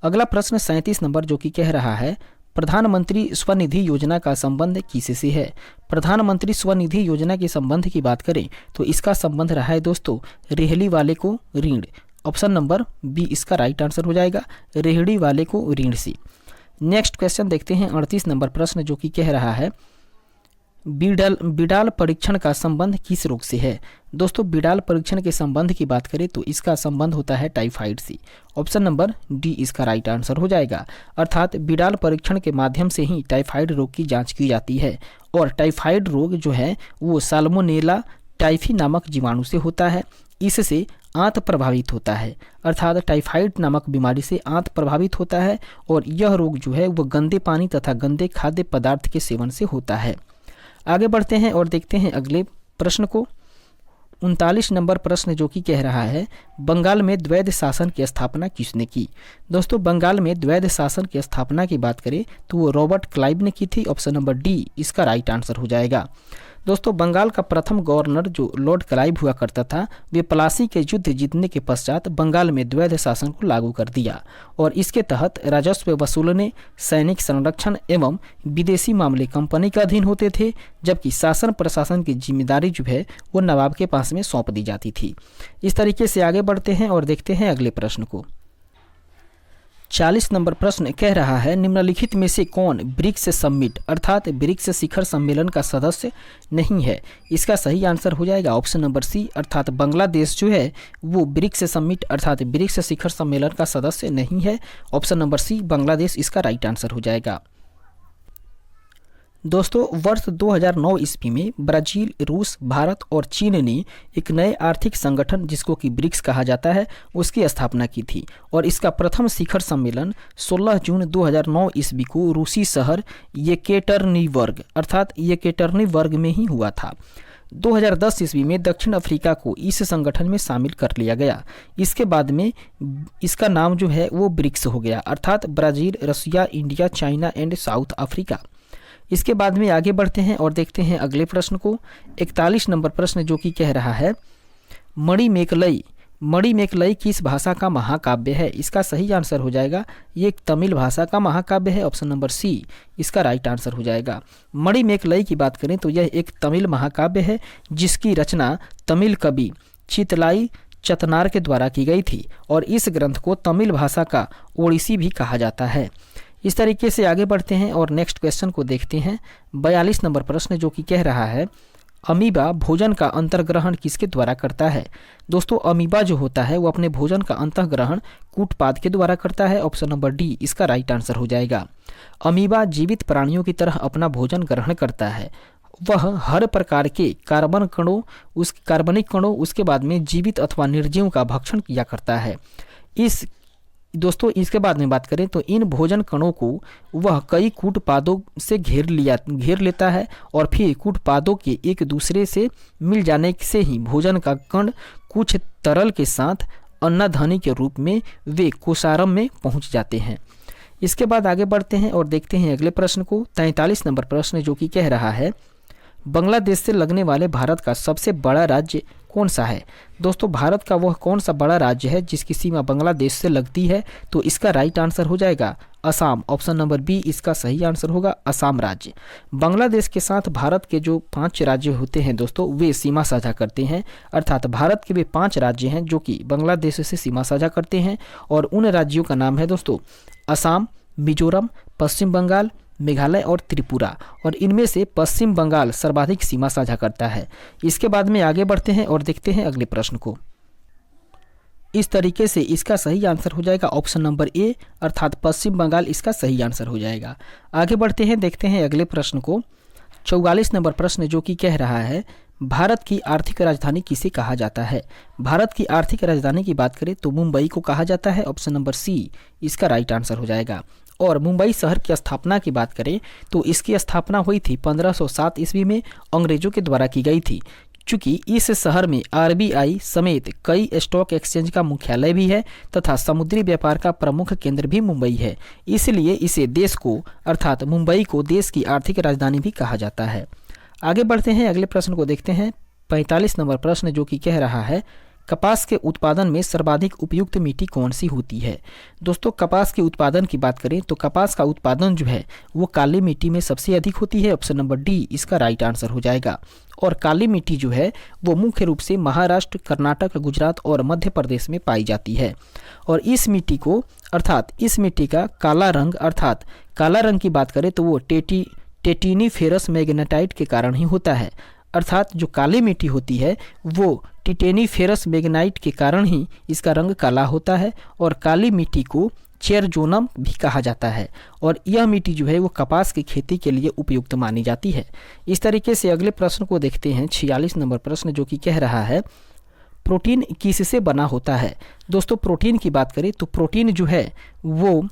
अगला प्रश्न 37 नंबर जो कि कह रहा है, प्रधानमंत्री स्वनिधि योजना का संबंध किससे है। प्रधानमंत्री स्वनिधि योजना के संबंध की बात करें तो इसका संबंध रहा है दोस्तों रेहड़ी वाले को ऋण। ऑप्शन नंबर बी इसका राइट आंसर हो जाएगा रेहड़ी वाले को ऋण से। नेक्स्ट क्वेश्चन देखते हैं 38 नंबर प्रश्न जो कि कह रहा है, बिडाल परीक्षण का संबंध किस रोग से है। दोस्तों, बिडाल परीक्षण के संबंध की बात करें तो इसका संबंध होता है टाइफाइड से। ऑप्शन नंबर डी इसका राइट आंसर हो जाएगा। अर्थात बिडाल परीक्षण के माध्यम से ही टाइफाइड रोग की जांच की जाती है और टाइफाइड रोग जो है वो साल्मोनेला टाइफी नामक जीवाणु से होता है। इससे आंत प्रभावित होता है, अर्थात टाइफाइड नामक बीमारी से आंत प्रभावित होता है और यह रोग जो है वह गंदे पानी तथा गंदे खाद्य पदार्थ के सेवन से होता है। आगे बढ़ते हैं और देखते हैं अगले प्रश्न को। 39 नंबर प्रश्न जो कि कह रहा है बंगाल में द्वैध शासन की स्थापना किसने की। दोस्तों बंगाल में द्वैध शासन की स्थापना की बात करें तो वो रॉबर्ट क्लाइव ने की थी। ऑप्शन नंबर डी इसका राइट आंसर हो जाएगा। दोस्तों बंगाल का प्रथम गवर्नर जो लॉर्ड क्लाइव हुआ करता था, वे प्लासी के युद्ध जीतने के पश्चात बंगाल में द्वैध शासन को लागू कर दिया और इसके तहत राजस्व वसूलने, सैनिक संरक्षण एवं विदेशी मामले कंपनी के अधीन होते थे, जबकि शासन प्रशासन की जिम्मेदारी जो है वो नवाब के पास में सौंप दी जाती थी। इस तरीके से आगे बढ़ते हैं और देखते हैं अगले प्रश्न को। 40 नंबर प्रश्न कह रहा है निम्नलिखित में से कौन ब्रिक्स समिट अर्थात ब्रिक्स शिखर सम्मेलन का सदस्य नहीं है। इसका सही आंसर हो जाएगा ऑप्शन नंबर सी अर्थात बांग्लादेश जो है वो ब्रिक्स समिट अर्थात ब्रिक्स शिखर सम्मेलन का सदस्य नहीं है। ऑप्शन नंबर सी बांग्लादेश इसका राइट आंसर हो जाएगा। दोस्तों वर्ष 2009 ईस्वी में ब्राजील, रूस, भारत और चीन ने एक नए आर्थिक संगठन जिसको कि ब्रिक्स कहा जाता है उसकी स्थापना की थी और इसका प्रथम शिखर सम्मेलन 16 जून 2009 ईस्वी को रूसी शहर येकेटरनिबर्ग अर्थात येकेटरनिबर्ग में ही हुआ था। 2010 ईस्वी में दक्षिण अफ्रीका को इस संगठन में शामिल कर लिया गया। इसके बाद में इसका नाम जो है वो ब्रिक्स हो गया अर्थात Brazil, Russia, India, China and South Africa. इसके बाद में आगे बढ़ते हैं और देखते हैं अगले प्रश्न को। 41 नंबर प्रश्न जो कि कह रहा है मणिमेकलई किस भाषा का महाकाव्य है। इसका सही आंसर हो जाएगा ये एक तमिल भाषा का महाकाव्य है। ऑप्शन नंबर सी इसका राइट आंसर हो जाएगा। मणिमेकलई की बात करें तो यह एक तमिल महाकाव्य है जिसकी रचना तमिल कवि चितलाई चतनार के द्वारा की गई थी और इस ग्रंथ को तमिल भाषा का ओडिसी भी कहा जाता है। इस तरीके से आगे बढ़ते हैं और नेक्स्ट क्वेश्चन को देखते हैं। 42 नंबर प्रश्न जो कि कह रहा है अमीबा भोजन का अंतर्ग्रहण किसके द्वारा करता है। दोस्तों अमीबा जो होता है वो अपने भोजन का अंतर्ग्रहण कूटपाद के द्वारा करता है। ऑप्शन नंबर डी इसका राइट आंसर हो जाएगा। अमीबा जीवित प्राणियों की तरह अपना भोजन ग्रहण करता है। वह हर प्रकार के कार्बनिक कणों उसके बाद में जीवित अथवा निर्जीव का भक्षण किया करता है। दोस्तों इसके बाद में बात करें तो इन भोजन कणों को वह कई कूटपादों से घेर लेता है और फिर कूटपादों के एक दूसरे से मिल जाने से ही भोजन का कण कुछ तरल के साथ अन्नधानी के रूप में वे कोशारम में पहुंच जाते हैं। इसके बाद आगे बढ़ते हैं और देखते हैं अगले प्रश्न को। 43 नंबर प्रश्न जो कि कह रहा है बांग्लादेश से लगने वाले भारत का सबसे बड़ा राज्य कौन सा है। दोस्तों भारत का वह कौन सा बड़ा राज्य है जिसकी सीमा बांग्लादेश से लगती है, तो इसका राइट आंसर हो जाएगा असम। ऑप्शन नंबर बी इसका सही आंसर होगा असम राज्य। बांग्लादेश के साथ भारत के जो 5 राज्य होते हैं दोस्तों वे सीमा साझा करते हैं अर्थात भारत के वे 5 राज्य हैं जो कि बांग्लादेश से सीमा साझा करते हैं और उन राज्यों का नाम है दोस्तों असम, मिजोरम, पश्चिम बंगाल, मेघालय और त्रिपुरा और इनमें से पश्चिम बंगाल सर्वाधिक सीमा साझा करता है। इसके बाद में आगे बढ़ते हैं और देखते हैं अगले प्रश्न को। इस तरीके से इसका सही आंसर हो जाएगा ऑप्शन नंबर ए अर्थात पश्चिम बंगाल इसका सही आंसर हो जाएगा। आगे बढ़ते हैं देखते हैं अगले प्रश्न को। 44 नंबर प्रश्न जो कि कह रहा है भारत की आर्थिक राजधानी किसे कहा जाता है। भारत की आर्थिक राजधानी की बात करें तो मुंबई को कहा जाता है। ऑप्शन नंबर सी इसका राइट आंसर हो जाएगा। और मुंबई शहर की स्थापना की बात करें तो इसकी स्थापना हुई थी 1507 ईस्वी में अंग्रेजों के द्वारा की गई थी। चूँकि इस शहर में आरबीआई समेत कई स्टॉक एक्सचेंज का मुख्यालय भी है तथा समुद्री व्यापार का प्रमुख केंद्र भी मुंबई है, इसलिए इसे देश को अर्थात मुंबई को देश की आर्थिक राजधानी भी कहा जाता है। आगे बढ़ते हैं अगले प्रश्न को देखते हैं। 45 नंबर प्रश्न जो कि कह रहा है कपास के उत्पादन में सर्वाधिक उपयुक्त मिट्टी कौन सी होती है। दोस्तों कपास के उत्पादन की बात करें तो कपास का उत्पादन जो है वो काली मिट्टी में सबसे अधिक होती है। ऑप्शन नंबर डी इसका राइट आंसर हो जाएगा। और काली मिट्टी जो है वो मुख्य रूप से महाराष्ट्र, कर्नाटक, गुजरात और मध्य प्रदेश में पाई जाती है। और इस मिट्टी को अर्थात इस मिट्टी का काला रंग अर्थात काला रंग की बात करें तो वो टेटिनीफेरस मैग्नेटाइट के कारण ही होता है। अर्थात जो काली मिट्टी होती है वो टिटेनीफेरस मैग्नाइट के कारण ही इसका रंग काला होता है और काली मिट्टी को चेरजोनम भी कहा जाता है और यह मिट्टी जो है वो कपास की खेती के लिए उपयुक्त मानी जाती है। इस तरीके से अगले प्रश्न को देखते हैं। 46 नंबर प्रश्न जो कि कह रहा है प्रोटीन किससे बना होता है। दोस्तों प्रोटीन की बात करें तो प्रोटीन जो है वो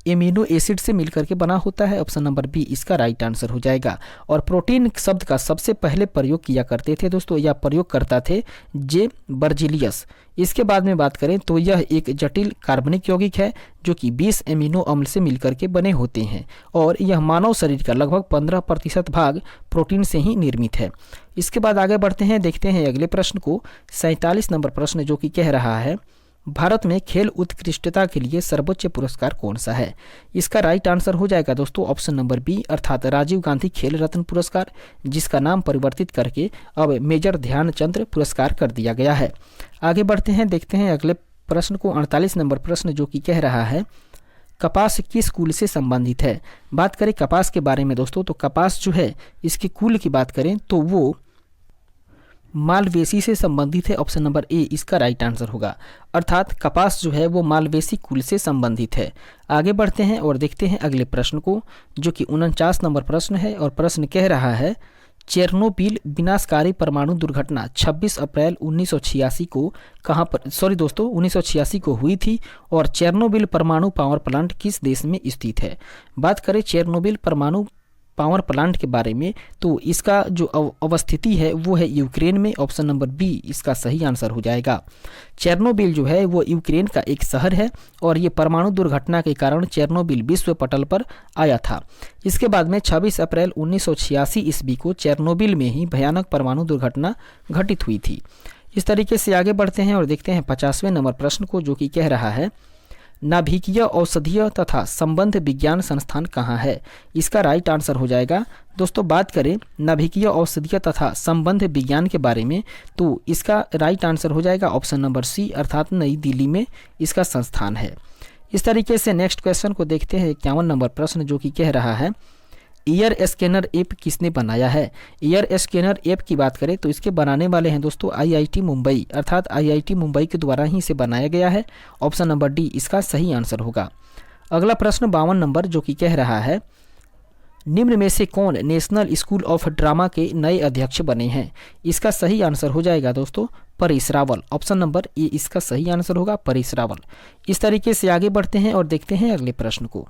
एमिनो एसिड से मिलकर के बना होता है। ऑप्शन नंबर बी इसका राइट आंसर हो जाएगा। और प्रोटीन शब्द का सबसे पहले प्रयोग किया करते थे दोस्तों, या प्रयोग करता थे जे बर्जिलियस। इसके बाद में बात करें तो यह एक जटिल कार्बनिक यौगिक है जो कि 20 एमिनो अम्ल से मिलकर के बने होते हैं, और यह मानव शरीर का लगभग 15% भाग प्रोटीन से ही निर्मित है। इसके बाद आगे बढ़ते हैं, देखते हैं अगले प्रश्न को। 47 नंबर प्रश्न जो कि कह रहा है, भारत में खेल उत्कृष्टता के लिए सर्वोच्च पुरस्कार कौन सा है? इसका राइट आंसर हो जाएगा दोस्तों ऑप्शन नंबर बी, अर्थात राजीव गांधी खेल रत्न पुरस्कार, जिसका नाम परिवर्तित करके अब मेजर ध्यानचंद पुरस्कार कर दिया गया है। आगे बढ़ते हैं, देखते हैं अगले प्रश्न को। 48 नंबर प्रश्न जो कि कह रहा है, कपास किस कुल से संबंधित है? बात करें कपास के बारे में दोस्तों, तो कपास जो है इसके कुल की बात करें तो वो मालवेसी से संबंधित है। ऑप्शन नंबर ए इसका राइट आंसर होगा, अर्थात कपास जो है वो मालवेसी कुल से संबंधित है। आगे बढ़ते हैं और देखते हैं अगले प्रश्न को, जो कि 49 नंबर प्रश्न है, और प्रश्न कह रहा है, चेरनोबिल विनाशकारी परमाणु दुर्घटना 26 अप्रैल 1986 को कहाँ पर 1986 को हुई थी, और चेरनोबिल परमाणु पावर प्लांट किस देश में स्थित है? बात करें चेरनोबिल परमाणु पावर प्लांट के बारे में, तो इसका जो अवस्थिति है वो है यूक्रेन में। ऑप्शन नंबर बी इसका सही आंसर हो जाएगा। चेरनोबिल जो है वो यूक्रेन का एक शहर है, और ये परमाणु दुर्घटना के कारण चेरनोबिल विश्व पटल पर आया था। इसके बाद में 26 अप्रैल 1986 ईस्वी को चेरनोबिल में ही भयानक परमाणु दुर्घटना घटित हुई थी। इस तरीके से आगे बढ़ते हैं और देखते हैं 50वें नंबर प्रश्न को, जो कि कह रहा है, नाभिकीय औषधीय तथा संबंध विज्ञान संस्थान कहाँ है? इसका राइट आंसर हो जाएगा दोस्तों। बात करें नाभिकीय औषधीय तथा संबंध विज्ञान के बारे में, तो इसका राइट आंसर हो जाएगा ऑप्शन नंबर सी, अर्थात नई दिल्ली में इसका संस्थान है। इस तरीके से नेक्स्ट क्वेश्चन को देखते हैं 51 नंबर प्रश्न जो कि कह रहा है, ईयर स्कैनर ऐप किसने बनाया है? ईयर स्कैनर ऐप की बात करें तो इसके बनाने वाले हैं दोस्तों आईआईटी मुंबई, अर्थात आईआईटी मुंबई के द्वारा ही इसे बनाया गया है। ऑप्शन नंबर डी इसका सही आंसर होगा। अगला प्रश्न 52 नंबर जो कि कह रहा है, निम्न में से कौन नेशनल स्कूल ऑफ ड्रामा के नए अध्यक्ष बने हैं? इसका सही आंसर हो जाएगा दोस्तों Paresh Rawal. Option number A इसका सही आंसर होगा परेश रावल। इस तरीके से आगे बढ़ते हैं और देखते हैं अगले प्रश्न को।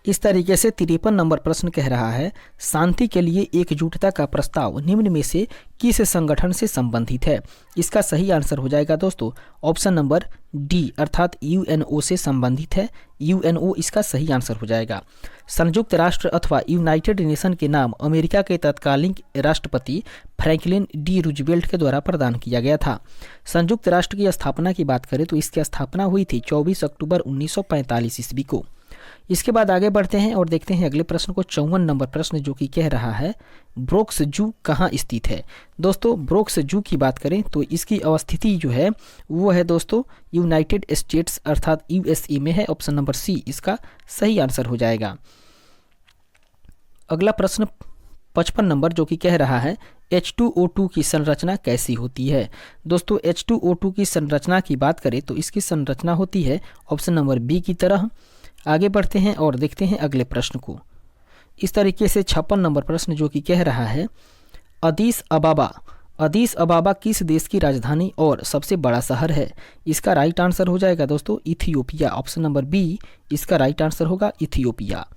इस तरीके से 53 नंबर प्रश्न कह रहा है, शांति के लिए एकजुटता का प्रस्ताव निम्न में से किस संगठन से संबंधित है? इसका सही आंसर हो जाएगा दोस्तों ऑप्शन नंबर डी, अर्थात यूएनओ से संबंधित है। यूएनओ इसका सही आंसर हो जाएगा। संयुक्त राष्ट्र अथवा यूनाइटेड नेशन के नाम अमेरिका के तत्कालीन राष्ट्रपति फ्रैंकलिन डी रूजवेल्ट के द्वारा प्रदान किया गया था। संयुक्त राष्ट्र की स्थापना की बात करें तो इसकी स्थापना हुई थी 24 अक्टूबर 1945 ईस्वी को। इसके बाद आगे बढ़ते हैं और देखते हैं अगले प्रश्न को। 54 नंबर प्रश्न जो कि कह रहा है, ब्रोक्स जू कहाँ स्थित है? दोस्तों ब्रोक्स जू की बात करें तो इसकी अवस्थिति जो है वो है दोस्तों यूनाइटेड स्टेट्स, अर्थात यूएसए में है। ऑप्शन नंबर सी इसका सही आंसर हो जाएगा। अगला प्रश्न 55 नंबर जो कि कह रहा है, H2O2 की संरचना कैसी होती है? दोस्तों H2O2 की संरचना की बात करें तो इसकी संरचना होती है ऑप्शन नंबर बी की तरह। आगे बढ़ते हैं और देखते हैं अगले प्रश्न को। इस तरीके से 56 नंबर प्रश्न जो कि कह रहा है, अदीस अबाबा किस देश की राजधानी और सबसे बड़ा शहर है? इसका राइट आंसर हो जाएगा दोस्तों इथियोपिया। ऑप्शन नंबर बी इसका राइट आंसर होगा इथियोपिया।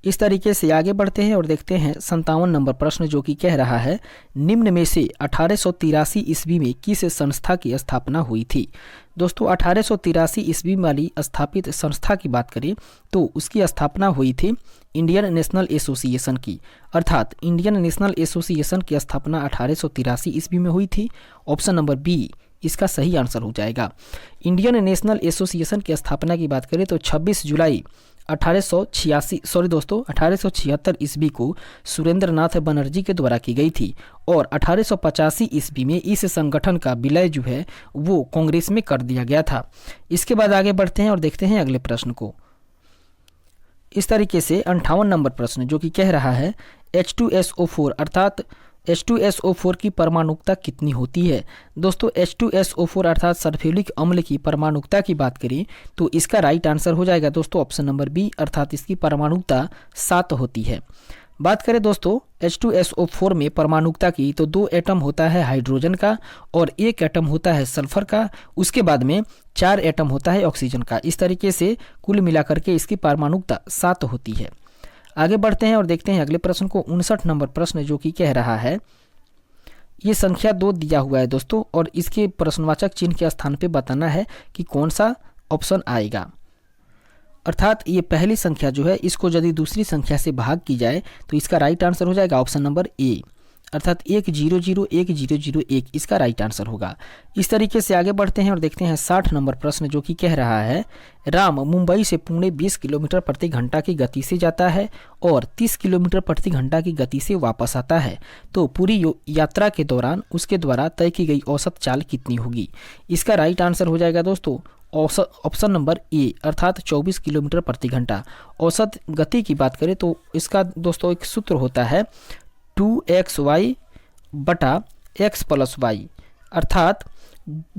इस तरीके से आगे बढ़ते हैं और देखते हैं 57 नंबर प्रश्न जो कि कह रहा है, निम्न में से 1883 ईस्वी में किस संस्था की स्थापना हुई थी? दोस्तों 1883 ईस्वी वाली स्थापित संस्था की बात करें तो उसकी स्थापना हुई थी इंडियन नेशनल एसोसिएशन की, अर्थात इंडियन नेशनल एसोसिएशन की स्थापना 1883 ईस्वी में हुई थी। ऑप्शन नंबर बी इसका सही आंसर हो जाएगा। इंडियन नेशनल एसोसिएशन की स्थापना की बात करें तो 26 जुलाई 1876 ईस्वी को सुरेंद्र नाथ बनर्जी के द्वारा की गई थी, और 1885 ईस्वी में इस संगठन का विलय जो है वो कांग्रेस में कर दिया गया था। इसके बाद आगे बढ़ते हैं और देखते हैं अगले प्रश्न को। इस तरीके से 58 नंबर प्रश्न जो कि कह रहा है, H2SO4 अर्थात H2SO4 की परमाणुकता कितनी होती है? दोस्तों H2SO4 अर्थात सल्फ्यूरिक अम्ल की परमाणुकता की बात करें तो इसका राइट आंसर हो जाएगा दोस्तों ऑप्शन नंबर बी, अर्थात इसकी परमाणुकता 7 होती है। बात करें दोस्तों H2SO4 में परमाणुकता की, तो 2 एटम होता है हाइड्रोजन का और 1 एटम होता है सल्फर का। उसके बाद में 4 एटम होता है ऑक्सीजन का। इस तरीके से कुल मिलाकर के इसकी परमाणुकता 7 होती है। आगे बढ़ते हैं और देखते हैं अगले प्रश्न को। 59 नंबर प्रश्न जो कि कह रहा है, ये संख्या 2 दिया हुआ है दोस्तों और इसके प्रश्नवाचक चिन्ह के स्थान पे बताना है कि कौन सा ऑप्शन आएगा। अर्थात ये पहली संख्या जो है इसको यदि दूसरी संख्या से भाग की जाए तो इसका राइट आंसर हो जाएगा ऑप्शन नंबर ए, अर्थात 1001 इसका राइट आंसर होगा। इस तरीके से आगे बढ़ते हैं और देखते हैं 60 नंबर प्रश्न जो कि कह रहा है, राम मुंबई से पुणे 20 किलोमीटर प्रति घंटा की गति से जाता है और 30 किलोमीटर प्रति घंटा की गति से वापस आता है, तो पूरी यात्रा के दौरान उसके द्वारा तय की गई औसत चाल कितनी होगी। इसका राइट आंसर हो जाएगा दोस्तों ऑप्शन नंबर ए, अर्थात 24 किलोमीटर प्रति घंटा। औसत गति की बात करें तो इसका दोस्तों एक सूत्र होता है 2xy बटा x प्लस वाई, अर्थात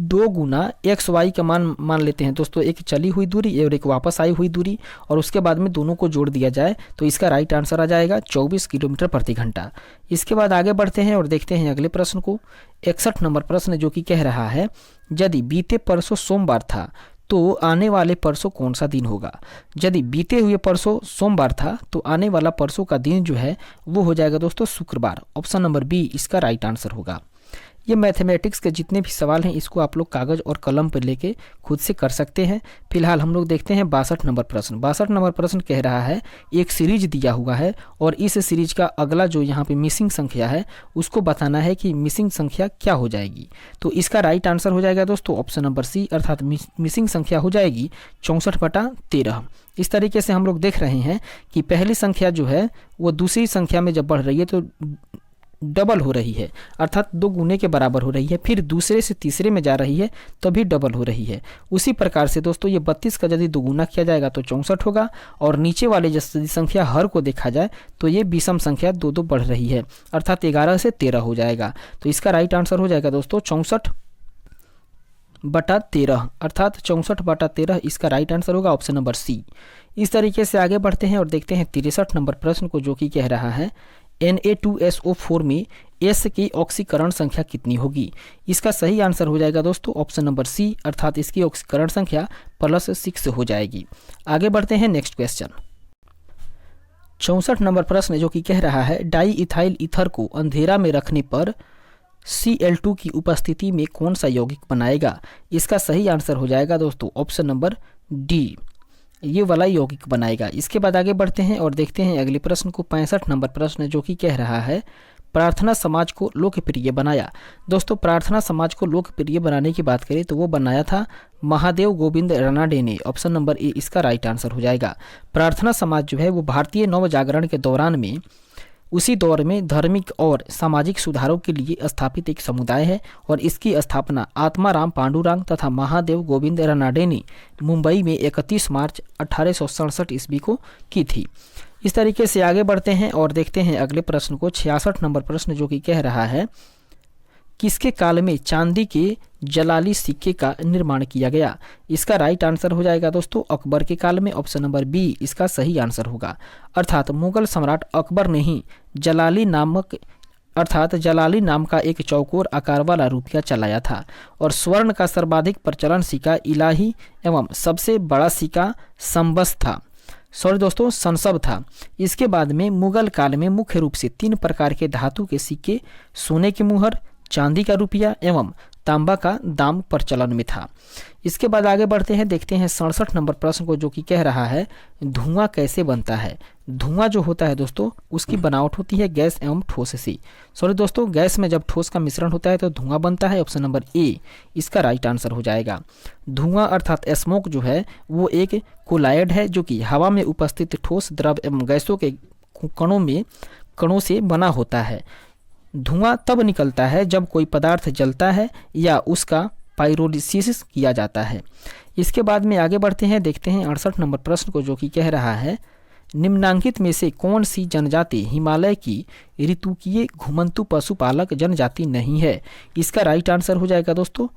2 गुना xy का मान लेते हैं दोस्तों, एक चली हुई दूरी और एक वापस आई हुई दूरी, और उसके बाद में दोनों को जोड़ दिया जाए तो इसका राइट आंसर आ जाएगा 24 किलोमीटर प्रति घंटा। इसके बाद आगे बढ़ते हैं और देखते हैं अगले प्रश्न को। 61 नंबर प्रश्न जो कि कह रहा है, यदि बीते परसों सोमवार था तो आने वाले परसों कौन सा दिन होगा। यदि बीते हुए परसों सोमवार था तो आने वाला परसों का दिन जो है वो हो जाएगा दोस्तों शुक्रवार। ऑप्शन नंबर बी इसका राइट आंसर होगा। ये मैथमेटिक्स के जितने भी सवाल हैं इसको आप लोग कागज़ और कलम पर लेके खुद से कर सकते हैं। फिलहाल हम लोग देखते हैं 62 नंबर प्रश्न। 62 नंबर प्रश्न कह रहा है, एक सीरीज दिया हुआ है और इस सीरीज का अगला जो यहाँ पे मिसिंग संख्या है उसको बताना है कि मिसिंग संख्या क्या हो जाएगी। तो इसका राइट आंसर हो जाएगा दोस्तों ऑप्शन नंबर सी, अर्थात मिसिंग संख्या हो जाएगी 64/13। इस तरीके से हम लोग देख रहे हैं कि पहली संख्या जो है वो दूसरी संख्या में जब बढ़ रही है तो डबल हो रही है, अर्थात 2 गुने के बराबर हो रही है, फिर दूसरे से तीसरे में जा रही है तभी डबल हो रही है। उसी प्रकार से दोस्तों ये 32 का यदि 2 गुना किया जाएगा तो 64 होगा, और नीचे वाले यदि संख्या हर को देखा जाए तो ये विषम संख्या 2 बढ़ रही है, अर्थात 11 से 13 हो जाएगा। तो इसका राइट आंसर हो जाएगा दोस्तों 64/13, अर्थात 64/13 इसका राइट आंसर होगा ऑप्शन नंबर सी। इस तरीके से आगे बढ़ते हैं और देखते हैं 63 नंबर प्रश्न को जो कि कह रहा है, Na2SO4 में S की ऑक्सीकरण संख्या कितनी होगी। इसका सही आंसर हो जाएगा दोस्तों ऑप्शन नंबर सी, अर्थात इसकी ऑक्सीकरण संख्या +6 हो जाएगी। आगे बढ़ते हैं नेक्स्ट क्वेश्चन। 64 नंबर प्रश्न जो कि कह रहा है, डाई इथाइल ईथर को अंधेरा में रखने पर Cl2 की उपस्थिति में कौन सा यौगिक बनाएगा। इसका सही आंसर हो जाएगा दोस्तों ऑप्शन नंबर डी, ये वाला यौगिक बनाएगा। इसके बाद आगे बढ़ते हैं और देखते हैं अगले प्रश्न को। 65 नंबर प्रश्न जो कि कह रहा है, प्रार्थना समाज को लोकप्रिय बनाया। दोस्तों प्रार्थना समाज को लोकप्रिय बनाने की बात करें तो वो बनाया था महादेव गोविंद रानाडे ने। ऑप्शन नंबर ए इसका राइट आंसर हो जाएगा। प्रार्थना समाज जो है वो भारतीय नव जागरण के दौरान में उसी दौर में धार्मिक और सामाजिक सुधारों के लिए स्थापित एक समुदाय है और इसकी स्थापना आत्माराम पांडुरंग तथा महादेव गोविंद रानाडे ने मुंबई में 31 मार्च 1867 ईस्वी को की थी। इस तरीके से आगे बढ़ते हैं और देखते हैं अगले प्रश्न को। 66 नंबर प्रश्न जो कि कह रहा है, किसके काल में चांदी के जलाली सिक्के का निर्माण किया गया। इसका राइट आंसर हो जाएगा दोस्तों अकबर के काल में। ऑप्शन नंबर बी इसका सही आंसर होगा, अर्थात मुगल सम्राट अकबर ने ही जलाली नाम का एक चौकोर आकार वाला रुपया चलाया था और स्वर्ण का सर्वाधिक प्रचलन सिक्का इलाही एवं सबसे बड़ा सिक्का संसब था। इसके बाद में मुगल काल में मुख्य रूप से 3 प्रकार के धातु के सिक्के, सोने की मुहर, चांदी का रुपया एवं तांबा का दाम प्रचलन में था। इसके बाद आगे बढ़ते हैं, देखते हैं 67 नंबर प्रश्न को जो कि कह रहा है, धुआं कैसे बनता है। धुआं जो होता है दोस्तों उसकी बनावट होती है गैस एवं ठोस से। गैस में जब ठोस का मिश्रण होता है तो धुआं बनता है। ऑप्शन नंबर ए इसका राइट आंसर हो जाएगा। धुआं अर्थात स्मोक जो है वो एक कोलायड है जो कि हवा में उपस्थित ठोस द्रव एवं गैसों के कणों से बना होता है। धुआं तब निकलता है जब कोई पदार्थ जलता है या उसका पाइरोलिसिस किया जाता है। इसके बाद में आगे बढ़ते हैं, देखते हैं 68 नंबर प्रश्न को जो कि कह रहा है, निम्नांकित में से कौन सी जनजाति हिमालय की ऋतुकीय घुमंतु पशुपालक जनजाति नहीं है। इसका राइट आंसर हो जाएगा दोस्तों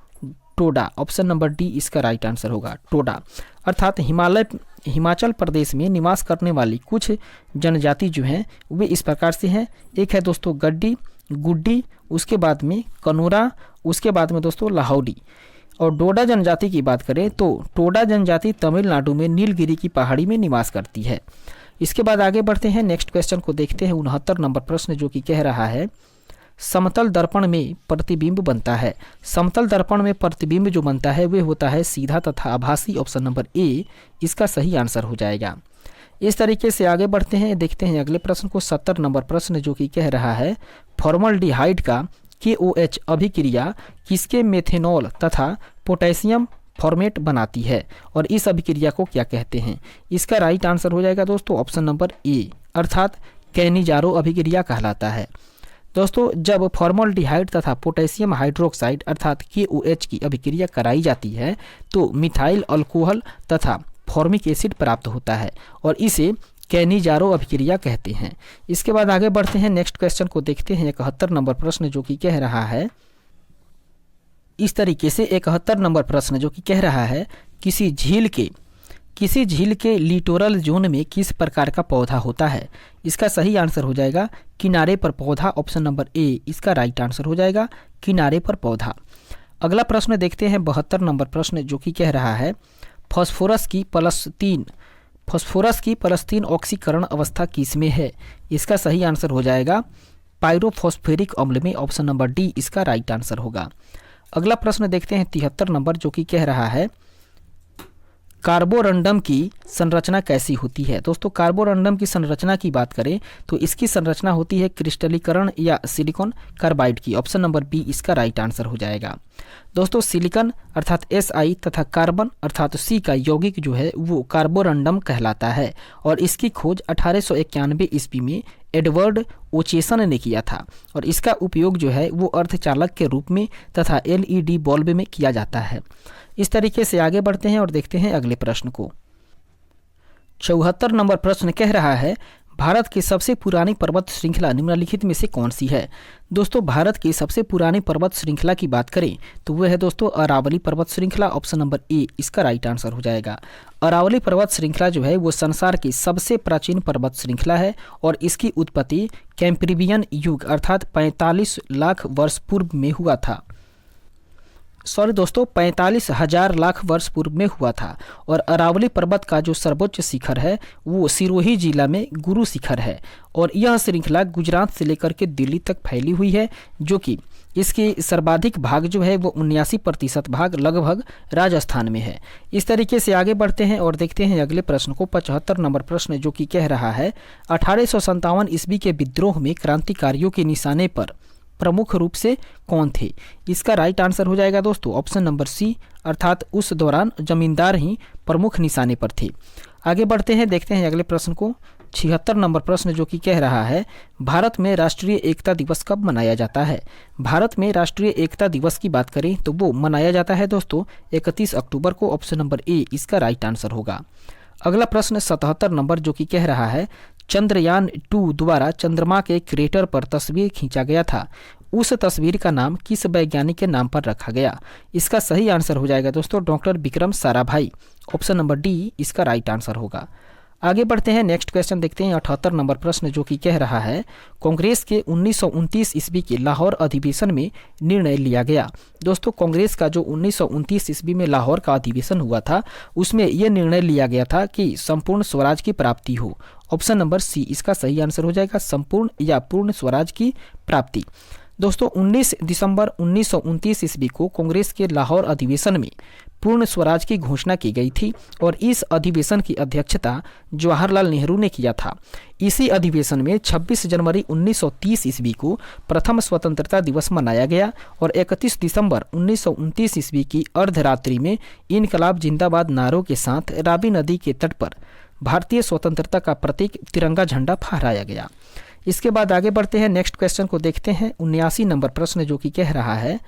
टोडा। ऑप्शन नंबर डी इसका राइट आंसर होगा टोडा, अर्थात हिमालय हिमाचल प्रदेश में निवास करने वाली कुछ जनजाति जो हैं वे इस प्रकार से हैं। एक है दोस्तों गड्डी, गुड्डी, उसके बाद में कनोरा, उसके बाद में दोस्तों लाहौरी। और डोडा जनजाति की बात करें तो टोडा जनजाति तमिलनाडु में नीलगिरी की पहाड़ी में निवास करती है। इसके बाद आगे बढ़ते हैं, नेक्स्ट क्वेश्चन को देखते हैं। 69 नंबर प्रश्न जो कि कह रहा है समतल दर्पण में प्रतिबिंब बनता है। समतल दर्पण में प्रतिबिंब जो बनता है वह होता है सीधा तथा आभासी। ऑप्शन नंबर ए इसका सही आंसर हो जाएगा। इस तरीके से आगे बढ़ते हैं, देखते हैं अगले प्रश्न को। 70 नंबर प्रश्न जो कि कह रहा है फॉर्मल्डिहाइड का KOH अभिक्रिया किसके मेथेनॉल तथा पोटेशियम फॉर्मेट बनाती है और इस अभिक्रिया को क्या कहते हैं? इसका राइट आंसर हो जाएगा दोस्तों ऑप्शन नंबर ए, अर्थात कैनिजारो अभिक्रिया कहलाता है। दोस्तों जब फॉर्मल्डिहाइड तथा पोटेशियम हाइड्रोक्साइड अर्थात KOH की अभिक्रिया कराई जाती है तो मिथाइल अल्कोहल तथा फॉर्मिक एसिड प्राप्त होता है और इसे कैनिजारो अभिक्रिया कहते हैं। इसके बाद आगे बढ़ते हैं, नेक्स्ट क्वेश्चन को देखते हैं। 71 नंबर प्रश्न जो कि कह रहा है इस तरीके से 71 नंबर प्रश्न जो कि कह रहा है किसी झील के लिटोरल जोन में किस प्रकार का पौधा होता है? इसका सही आंसर हो जाएगा किनारे पर पौधा। ऑप्शन नंबर ए इसका राइट आंसर हो जाएगा किनारे पर पौधा। अगला प्रश्न देखते हैं 72 नंबर प्रश्न जो कि कह रहा है फास्फोरस की +3 ऑक्सीकरण अवस्था किस में है? इसका सही आंसर हो जाएगा पायरोफॉस्फेरिक अम्ल में। ऑप्शन नंबर डी इसका राइट आंसर होगा। अगला प्रश्न देखते हैं 73 नंबर जो कि कह रहा है कार्बोरंडम की संरचना कैसी होती है? दोस्तों कार्बोरंडम की संरचना की बात करें तो इसकी संरचना होती है क्रिस्टलीकरण या सिलिकॉन कार्बाइड की। ऑप्शन नंबर बी इसका राइट आंसर हो जाएगा। दोस्तों सिलिकॉन अर्थात Si तथा कार्बन अर्थात C का यौगिक जो है वो कार्बोरंडम कहलाता है और इसकी खोज 1891 ईस्वी में एडवर्ड ओचेसन ने किया था और इसका उपयोग जो है वो अर्धचालक के रूप में तथा LED बल्ब में किया जाता है। इस तरीके से आगे बढ़ते हैं और देखते हैं अगले प्रश्न को। 74 नंबर प्रश्न कह रहा है भारत की सबसे पुरानी पर्वत श्रृंखला निम्नलिखित में से कौन सी है? दोस्तों भारत की सबसे पुरानी पर्वत श्रृंखला की बात करें तो वह है दोस्तों अरावली पर्वत श्रृंखला। ऑप्शन नंबर ए इसका राइट आंसर हो जाएगा। अरावली पर्वत श्रृंखला जो है वो संसार की सबसे प्राचीन पर्वत श्रृंखला है और इसकी उत्पत्ति कैम्ब्रियन युग अर्थात 45 लाख वर्ष पूर्व में हुआ था। 45,000 लाख वर्ष पूर्व में हुआ था और अरावली पर्वत का जो सर्वोच्च शिखर है वो सिरोही जिला में गुरु शिखर है और यह श्रृंखला गुजरात से लेकर के दिल्ली तक फैली हुई है, जो कि इसके सर्वाधिक भाग जो है वो 79% भाग लगभग राजस्थान में है। इस तरीके से आगे बढ़ते हैं और देखते हैं अगले प्रश्न को। 75 नंबर प्रश्न जो कि कह रहा है 1857 ईस्वी के विद्रोह में क्रांतिकारियों के निशाने पर प्रमुख रूप से कौन थे? इसका राइट आंसर हो जाएगा दोस्तों ऑप्शन नंबर सी, अर्थात उस दौरान जमींदार ही प्रमुख निशाने पर थे। आगे बढ़ते हैं, देखते हैं अगले प्रश्न को। 76 नंबर प्रश्न जो कि कह रहा है भारत में राष्ट्रीय एकता दिवस कब मनाया जाता है? भारत में राष्ट्रीय एकता दिवस की बात करें तो वो मनाया जाता है दोस्तों 31 अक्टूबर को। ऑप्शन नंबर ए इसका राइट आंसर होगा। अगला प्रश्न 77 नंबर जो कि कह रहा है चंद्रयान 2 द्वारा चंद्रमा के क्रेटर पर तस्वीर खींचा गया था, उस तस्वीर का नाम किस वैज्ञानिक के नाम पर रखा गया? इसका सही आंसर हो जाएगा दोस्तों doctor Vikram Sarabhai. Option number D इसका राइट आंसर होगा। आगे बढ़ते हैं, नेक्स्ट क्वेश्चन देखते हैं 78 नंबर प्रश्न जो कि कह रहा है कांग्रेस के 1929 ईस्वी के लाहौर अधिवेशन में निर्णय लिया गया। दोस्तों कांग्रेस का जो 1929 ईस्वी में लाहौर का अधिवेशन हुआ था उसमें यह निर्णय लिया गया था कि संपूर्ण स्वराज की प्राप्ति हो। ऑप्शन नंबर सी इसका सही आंसर हो जाएगा संपूर्ण या पूर्ण स्वराज की प्राप्ति। दोस्तों 19 दिसंबर 1929 ईस्वी को कांग्रेस के लाहौर अधिवेशन में पूर्ण स्वराज की घोषणा की गई थी और इस अधिवेशन की अध्यक्षता जवाहरलाल नेहरू ने किया था। इसी अधिवेशन में 26 जनवरी 1930 ईस्वी को प्रथम स्वतंत्रता दिवस मनाया गया और 31 दिसंबर 1929 ईस्वी की अर्धरात्रि में इनकलाब जिंदाबाद नारों के साथ रावी नदी के तट पर भारतीय स्वतंत्रता का प्रतीक तिरंगा झंडा फहराया गया। इसके बाद आगे बढ़ते हैं, नेक्स्ट क्वेश्चन को देखते हैं। 79 नंबर प्रश्न जो कि कह रहा है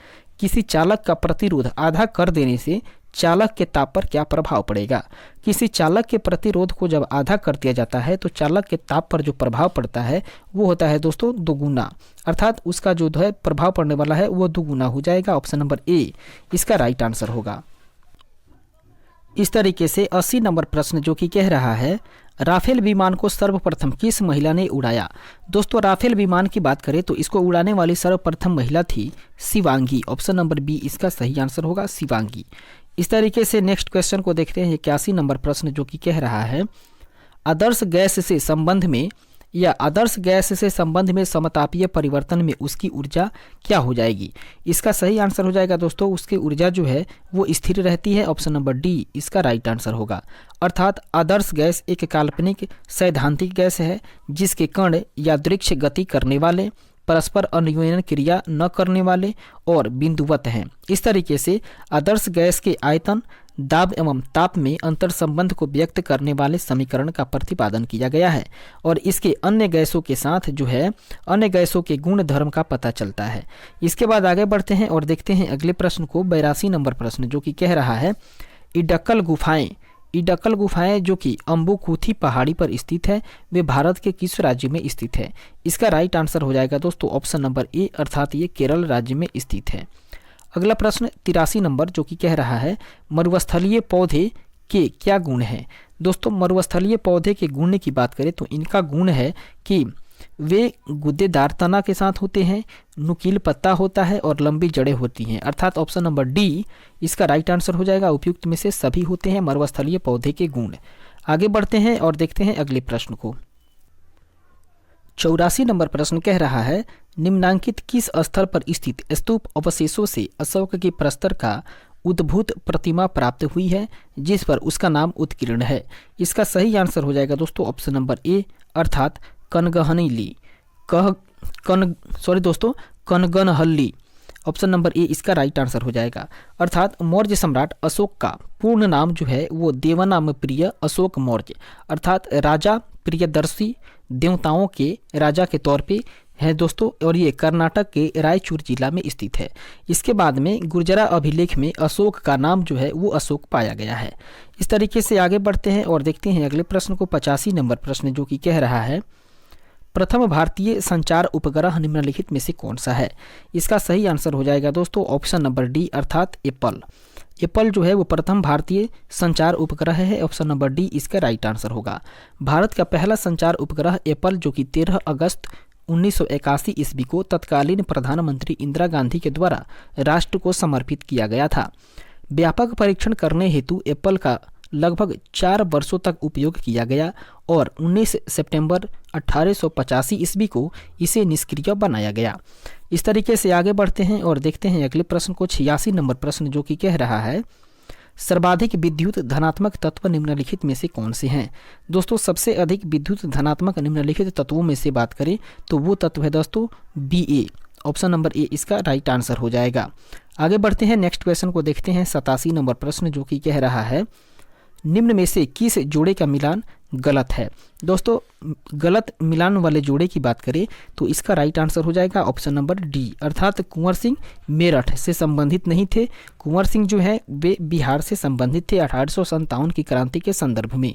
किसी चालक का प्रतिरोध आधा कर देने से चालक के ताप पर क्या प्रभाव पड़ेगा? किसी चालक के प्रतिरोध को जब आधा कर दिया जाता है तो चालक के ताप पर जो प्रभाव पड़ता है वो होता है दोस्तों दोगुना, अर्थात उसका जो है प्रभाव पड़ने वाला है वो दोगुना हो जाएगा। ऑप्शन नंबर ए इसका राइट आंसर होगा। इस तरीके से 80 नंबर प्रश्न जो कि कह रहा है राफेल विमान को सर्वप्रथम किस महिला ने उड़ाया। दोस्तों राफेल विमान की बात करें तो इसको उड़ाने वाली सर्वप्रथम महिला थी शिवांगी। ऑप्शन नंबर बी इसका सही आंसर होगा, शिवांगी। इस तरीके से नेक्स्ट क्वेश्चन को देखते हैं 81 नंबर प्रश्न जो कि कह रहा है आदर्श गैस से संबंध में या आदर्श गैस से संबंध में समतापीय परिवर्तन में उसकी ऊर्जा क्या हो जाएगी। इसका सही आंसर हो जाएगा दोस्तों उसकी ऊर्जा जो है वो स्थिर रहती है। ऑप्शन नंबर डी इसका राइट आंसर होगा। अर्थात आदर्श गैस एक काल्पनिक सैद्धांतिक गैस है जिसके कण यादृक्ष गति करने वाले, परस्पर अन्योन्य क्रिया न करने वाले और बिंदुवत हैं। इस तरीके से आदर्श गैस के आयतन, दाब एवं ताप में अंतर संबंध को व्यक्त करने वाले समीकरण का प्रतिपादन किया गया है और इसके अन्य गैसों के साथ जो है अन्य गैसों के गुण धर्म का पता चलता है। इसके बाद आगे बढ़ते हैं और देखते हैं अगले प्रश्न को 82 नंबर प्रश्न जो कि कह रहा है इडक्कल गुफाएं। इडक्कल गुफाएं जो कि अम्बुकुथी पहाड़ी पर स्थित है वे भारत के किस राज्य में स्थित है। इसका राइट आंसर हो जाएगा दोस्तों ऑप्शन नंबर ए अर्थात ये केरल राज्य में स्थित है। अगला प्रश्न 83 नंबर जो कि कह रहा है मरुस्थलीय पौधे के क्या गुण हैं। दोस्तों मरुस्थलीय पौधे के गुण की बात करें तो इनका गुण है कि वे गुद्देदार तना के साथ होते हैं, नुकील पत्ता होता है और लंबी जड़ें होती हैं। अर्थात ऑप्शन नंबर डी इसका राइट आंसर हो जाएगा। उपयुक्त में से सभी होते हैं मरुस्थलीय पौधे के गुण। आगे बढ़ते हैं और देखते हैं अगले प्रश्न को। 84 नंबर प्रश्न कह रहा है निम्नांकित किस स्थल पर स्थित स्तूप अवशेषों से अशोक के प्रस्तर का उद्भूत प्रतिमा प्राप्त हुई है जिस पर उसका नाम उत्कीर्ण है। इसका सही आंसर हो जाएगा दोस्तों ऑप्शन नंबर ए अर्थात कनगहनहल्ली कनगनहल्ली। ऑप्शन नंबर ए इसका राइट आंसर हो जाएगा। अर्थात मौर्य सम्राट अशोक का पूर्ण नाम जो है वो देवनाम प्रिय अशोक मौर्य अर्थात राजा प्रियदर्शी देवताओं के राजा के तौर पे है दोस्तों और ये कर्नाटक के रायचूर जिला में स्थित है। इसके बाद में गुर्जरा अभिलेख में अशोक का नाम जो है वो अशोक पाया गया है। इस तरीके से आगे बढ़ते हैं और देखते हैं अगले प्रश्न को 85 नंबर प्रश्न जो कि कह रहा है प्रथम भारतीय संचार उपग्रह निम्नलिखित में से कौन सा है। इसका सही आंसर हो जाएगा दोस्तों ऑप्शन नंबर डी अर्थात एप्पल। एप्पल जो है वो प्रथम भारतीय संचार उपग्रह है। ऑप्शन नंबर डी इसका राइट आंसर होगा। भारत का पहला संचार उपग्रह एप्पल जो कि 13 अगस्त 1981 ईस्वी को तत्कालीन प्रधानमंत्री इंदिरा गांधी के द्वारा राष्ट्र को समर्पित किया गया था। व्यापक परीक्षण करने हेतु एप्पल का लगभग 4 वर्षों तक उपयोग किया गया और 19 सितंबर 1885 ईस्वी को इसे निष्क्रिय बनाया गया। इस तरीके से आगे बढ़ते हैं और देखते हैं अगले प्रश्न को 86 नंबर प्रश्न जो कि कह रहा है सर्वाधिक विद्युत धनात्मक तत्व निम्नलिखित में से कौन से हैं। दोस्तों सबसे अधिक विद्युत धनात्मक निम्नलिखित तत्वों में से बात करें तो वो तत्व है दोस्तों Ba। ऑप्शन नंबर ए इसका राइट आंसर हो जाएगा। आगे बढ़ते हैं नेक्स्ट क्वेश्चन को देखते हैं 87 नंबर प्रश्न जो कि कह रहा है निम्न में से किस जोड़े का मिलान गलत है। दोस्तों गलत मिलान वाले जोड़े की बात करें तो इसका राइट आंसर हो जाएगा ऑप्शन नंबर डी अर्थात कुंवर सिंह मेरठ से संबंधित नहीं थे। कुंवर सिंह जो है वे बिहार से संबंधित थे 1857 की क्रांति के संदर्भ में।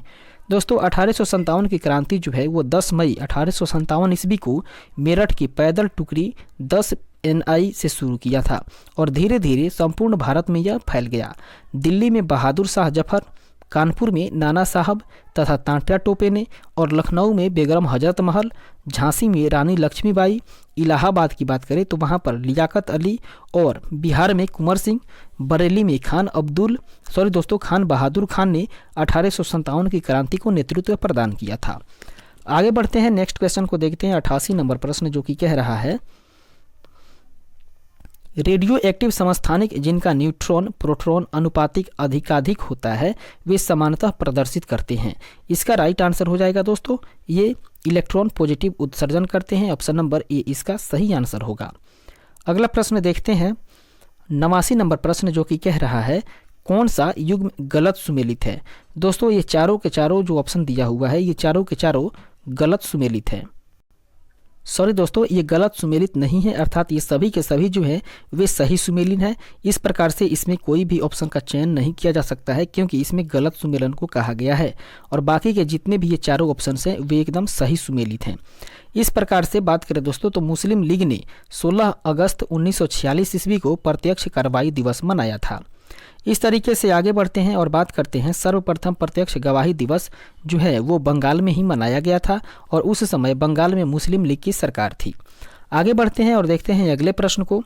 दोस्तों 1857 की क्रांति जो है वो 10 मई 1857 ईस्वी को मेरठ की पैदल टुकड़ी 10 NI से शुरू किया था और धीरे धीरे संपूर्ण भारत में यह फैल गया। दिल्ली में बहादुर शाह जफर, कानपुर में नाना साहब तथा तांत्या टोपे ने और लखनऊ में बेगम हजरत महल, झांसी में रानी लक्ष्मीबाई, इलाहाबाद की बात करें तो वहाँ पर लियाकत अली और बिहार में कुंवर सिंह, बरेली में खान बहादुर खान ने 1857 की क्रांति को नेतृत्व प्रदान किया था। आगे बढ़ते हैं नेक्स्ट क्वेश्चन को देखते हैं 88 नंबर प्रश्न जो कि कह रहा है रेडियो एक्टिव समस्थानिक जिनका न्यूट्रॉन प्रोटॉन अनुपातिक अधिकाधिक होता है वे समानतः प्रदर्शित करते हैं। इसका राइट आंसर हो जाएगा दोस्तों ये इलेक्ट्रॉन पॉजिटिव उत्सर्जन करते हैं। ऑप्शन नंबर ए इसका सही आंसर होगा। अगला प्रश्न देखते हैं 89 नंबर प्रश्न जो कि कह रहा है कौन सा युग्म गलत सुमेलित है। दोस्तों ये चारों के चारों जो ऑप्शन दिया हुआ है ये चारों के चारों गलत सुमेलित है। सॉरी दोस्तों ये गलत सुमेलित नहीं है अर्थात ये सभी के सभी जो है वे सही सुमेलित हैं। इस प्रकार से इसमें कोई भी ऑप्शन का चयन नहीं किया जा सकता है क्योंकि इसमें गलत सुमेलन को कहा गया है और बाकी के जितने भी ये चारों ऑप्शन हैं वे एकदम सही सुमेलित हैं। इस प्रकार से बात करें दोस्तों तो मुस्लिम लीग ने 16 अगस्त 1946 ईस्वी को प्रत्यक्ष कार्रवाई दिवस मनाया था। इस तरीके से आगे बढ़ते हैं और बात करते हैं सर्वप्रथम प्रत्यक्ष गवाही दिवस जो है वो बंगाल में ही मनाया गया था और उस समय बंगाल में मुस्लिम लीग की सरकार थी। आगे बढ़ते हैं और देखते हैं अगले प्रश्न को।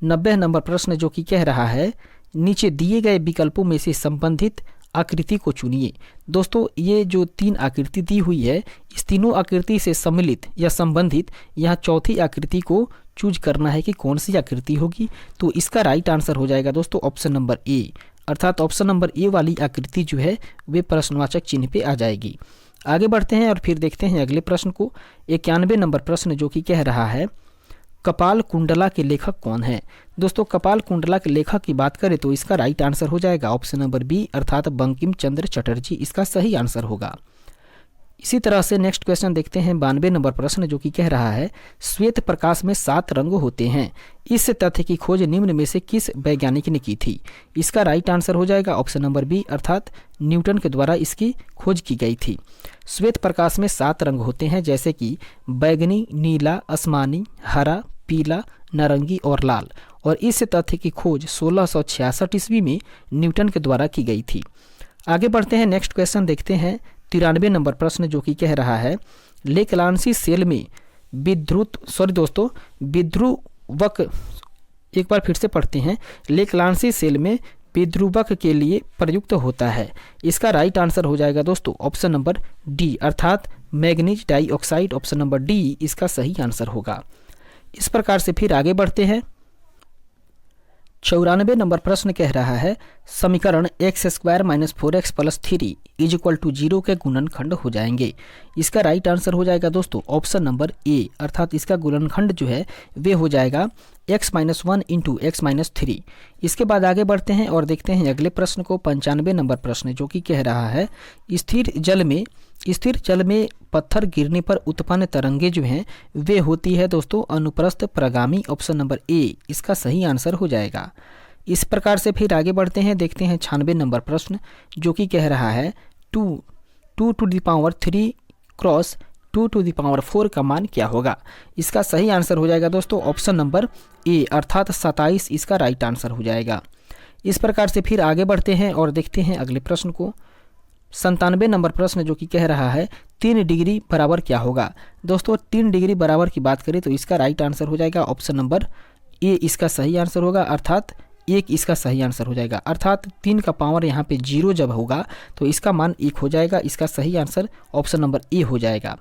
90 नंबर प्रश्न जो कि कह रहा है नीचे दिए गए विकल्पों में से संबंधित आकृति को चुनिए। दोस्तों ये जो 3 आकृति दी हुई है इस तीनों आकृति से सम्मिलित या संबंधित यहाँ चौथी आकृति को चूज करना है कि कौन सी आकृति होगी। तो इसका राइट आंसर हो जाएगा दोस्तों ऑप्शन नंबर ए, अर्थात ऑप्शन नंबर ए वाली आकृति जो है वे प्रश्नवाचक चिन्ह पे आ जाएगी। आगे बढ़ते हैं और फिर देखते हैं अगले प्रश्न को। 91 नंबर प्रश्न जो कि कह रहा है कपाल कुंडला के लेखक कौन है। दोस्तों कपाल कुंडला के लेखक की बात करें तो इसका राइट आंसर हो जाएगा ऑप्शन नंबर बी, अर्थात बंकिम चंद्र चटर्जी इसका सही आंसर होगा। इसी तरह से नेक्स्ट क्वेश्चन देखते हैं 92 नंबर प्रश्न जो कि कह रहा है श्वेत प्रकाश में 7 रंग होते हैं, इस तथ्य की खोज निम्न में से किस वैज्ञानिक ने की थी। इसका राइट आंसर हो जाएगा ऑप्शन नंबर बी, अर्थात न्यूटन के द्वारा इसकी खोज की गई थी। श्वेत प्रकाश में 7 रंग होते हैं जैसे कि बैगनी, नीला, आसमानी, हरा, पीला, नारंगी और लाल, और इस तथ्य की खोज 1666 ईस्वी में न्यूटन के द्वारा की गई थी। आगे बढ़ते हैं नेक्स्ट क्वेश्चन देखते हैं 93 नंबर प्रश्न जो कि कह रहा है लेकलांसी सेल में विध्रुवक, एक बार फिर से पढ़ते हैं, लेकलांसी सेल में विध्रुवक के लिए प्रयुक्त होता है। इसका राइट आंसर हो जाएगा दोस्तों ऑप्शन नंबर डी, अर्थात manganese dioxide, option number D इसका सही आंसर होगा। इस प्रकार से फिर आगे बढ़ते हैं 94 नंबर प्रश्न कह रहा है समीकरण x² - 4x + 3 = 0 के गुणनखंड हो जाएंगे। इसका राइट आंसर हो जाएगा दोस्तों ऑप्शन नंबर ए, अर्थात इसका गुणनखंड जो है वे हो जाएगा x - 1 × x - 3। इसके बाद आगे बढ़ते हैं और देखते हैं अगले प्रश्न को। 95 नंबर प्रश्न जो कि कह रहा है स्थिर जल में पत्थर गिरने पर उत्पन्न तरंगे जो हैं वे होती है दोस्तों अनुप्रस्थ प्रगामी, ऑप्शन नंबर ए इसका सही आंसर हो जाएगा। इस प्रकार से फिर आगे बढ़ते हैं, देखते हैं 96 नंबर प्रश्न जो कि कह रहा है 2 to the power 3 cross 2 to the power 4 का मान क्या होगा। इसका सही आंसर हो जाएगा दोस्तों ऑप्शन नंबर ए, अर्थात 27 इसका राइट आंसर हो जाएगा। इस प्रकार से फिर आगे बढ़ते हैं और देखते हैं अगले प्रश्न को। 97 नंबर प्रश्न जो कि कह रहा है 3 डिग्री बराबर क्या होगा। दोस्तों 3 डिग्री बराबर की बात करें तो इसका राइट आंसर हो जाएगा ऑप्शन नंबर ए इसका सही आंसर होगा, अर्थात 1 इसका सही आंसर हो जाएगा। अर्थात 3 का पावर यहाँ पे 0 जब होगा तो इसका मान 1 हो जाएगा। इसका सही आंसर ऑप्शन नंबर ए हो जाएगा।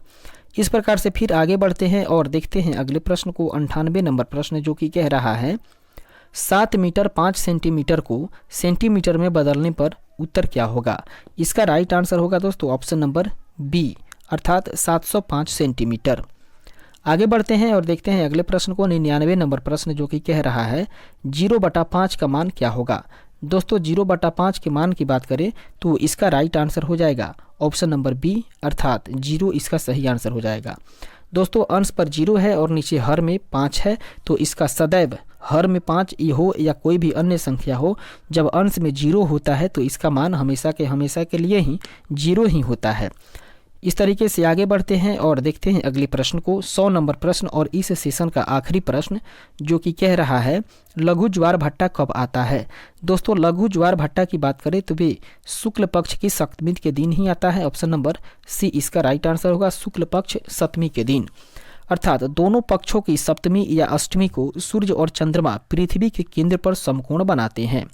इस प्रकार से फिर आगे बढ़ते हैं और देखते हैं अगले प्रश्न को। 98 नंबर प्रश्न जो कि कह रहा है 7 मीटर 5 सेंटीमीटर को सेंटीमीटर में बदलने पर उत्तर क्या होगा। इसका राइट आंसर होगा दोस्तों ऑप्शन नंबर बी, अर्थात 705 सेंटीमीटर। आगे बढ़ते हैं और देखते हैं अगले प्रश्न को। 99 नंबर प्रश्न जो कि कह रहा है 0/5 का मान क्या होगा। दोस्तों 0/5 के मान की बात करें तो इसका राइट आंसर हो जाएगा ऑप्शन नंबर बी, अर्थात 0 इसका सही आंसर हो जाएगा। दोस्तों अंश पर 0 है और नीचे हर में 5 है, तो इसका सदैव हर में 5 हो या कोई भी अन्य संख्या हो, जब अंश में 0 होता है तो इसका मान हमेशा के लिए ही 0 ही होता है। इस तरीके से आगे बढ़ते हैं और देखते हैं अगले प्रश्न को। 100 नंबर प्रश्न और इस सेशन का आखिरी प्रश्न जो कि कह रहा है लघु ज्वार भट्टा कब आता है। दोस्तों लघु ज्वार भट्टा की बात करें तो वे शुक्ल पक्ष की सप्तमी के दिन ही आता है, ऑप्शन नंबर सी इसका राइट आंसर होगा, शुक्ल पक्ष सप्तमी के दिन। अर्थात दोनों पक्षों की सप्तमी या अष्टमी को सूर्य और चंद्रमा पृथ्वी के केंद्र पर समकोण बनाते हैं।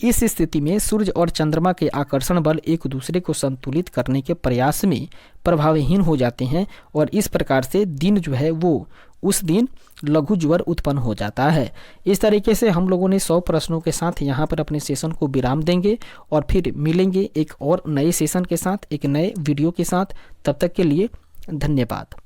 इस स्थिति में सूर्य और चंद्रमा के आकर्षण बल एक दूसरे को संतुलित करने के प्रयास में प्रभावहीन हो जाते हैं और इस प्रकार से दिन जो है वो उस दिन लघु ज्वर उत्पन्न हो जाता है। इस तरीके से हम लोगों ने 100 प्रश्नों के साथ यहाँ पर अपने सेशन को विराम देंगे और फिर मिलेंगे एक और नए सेशन के साथ, एक नए वीडियो के साथ। तब तक के लिए धन्यवाद।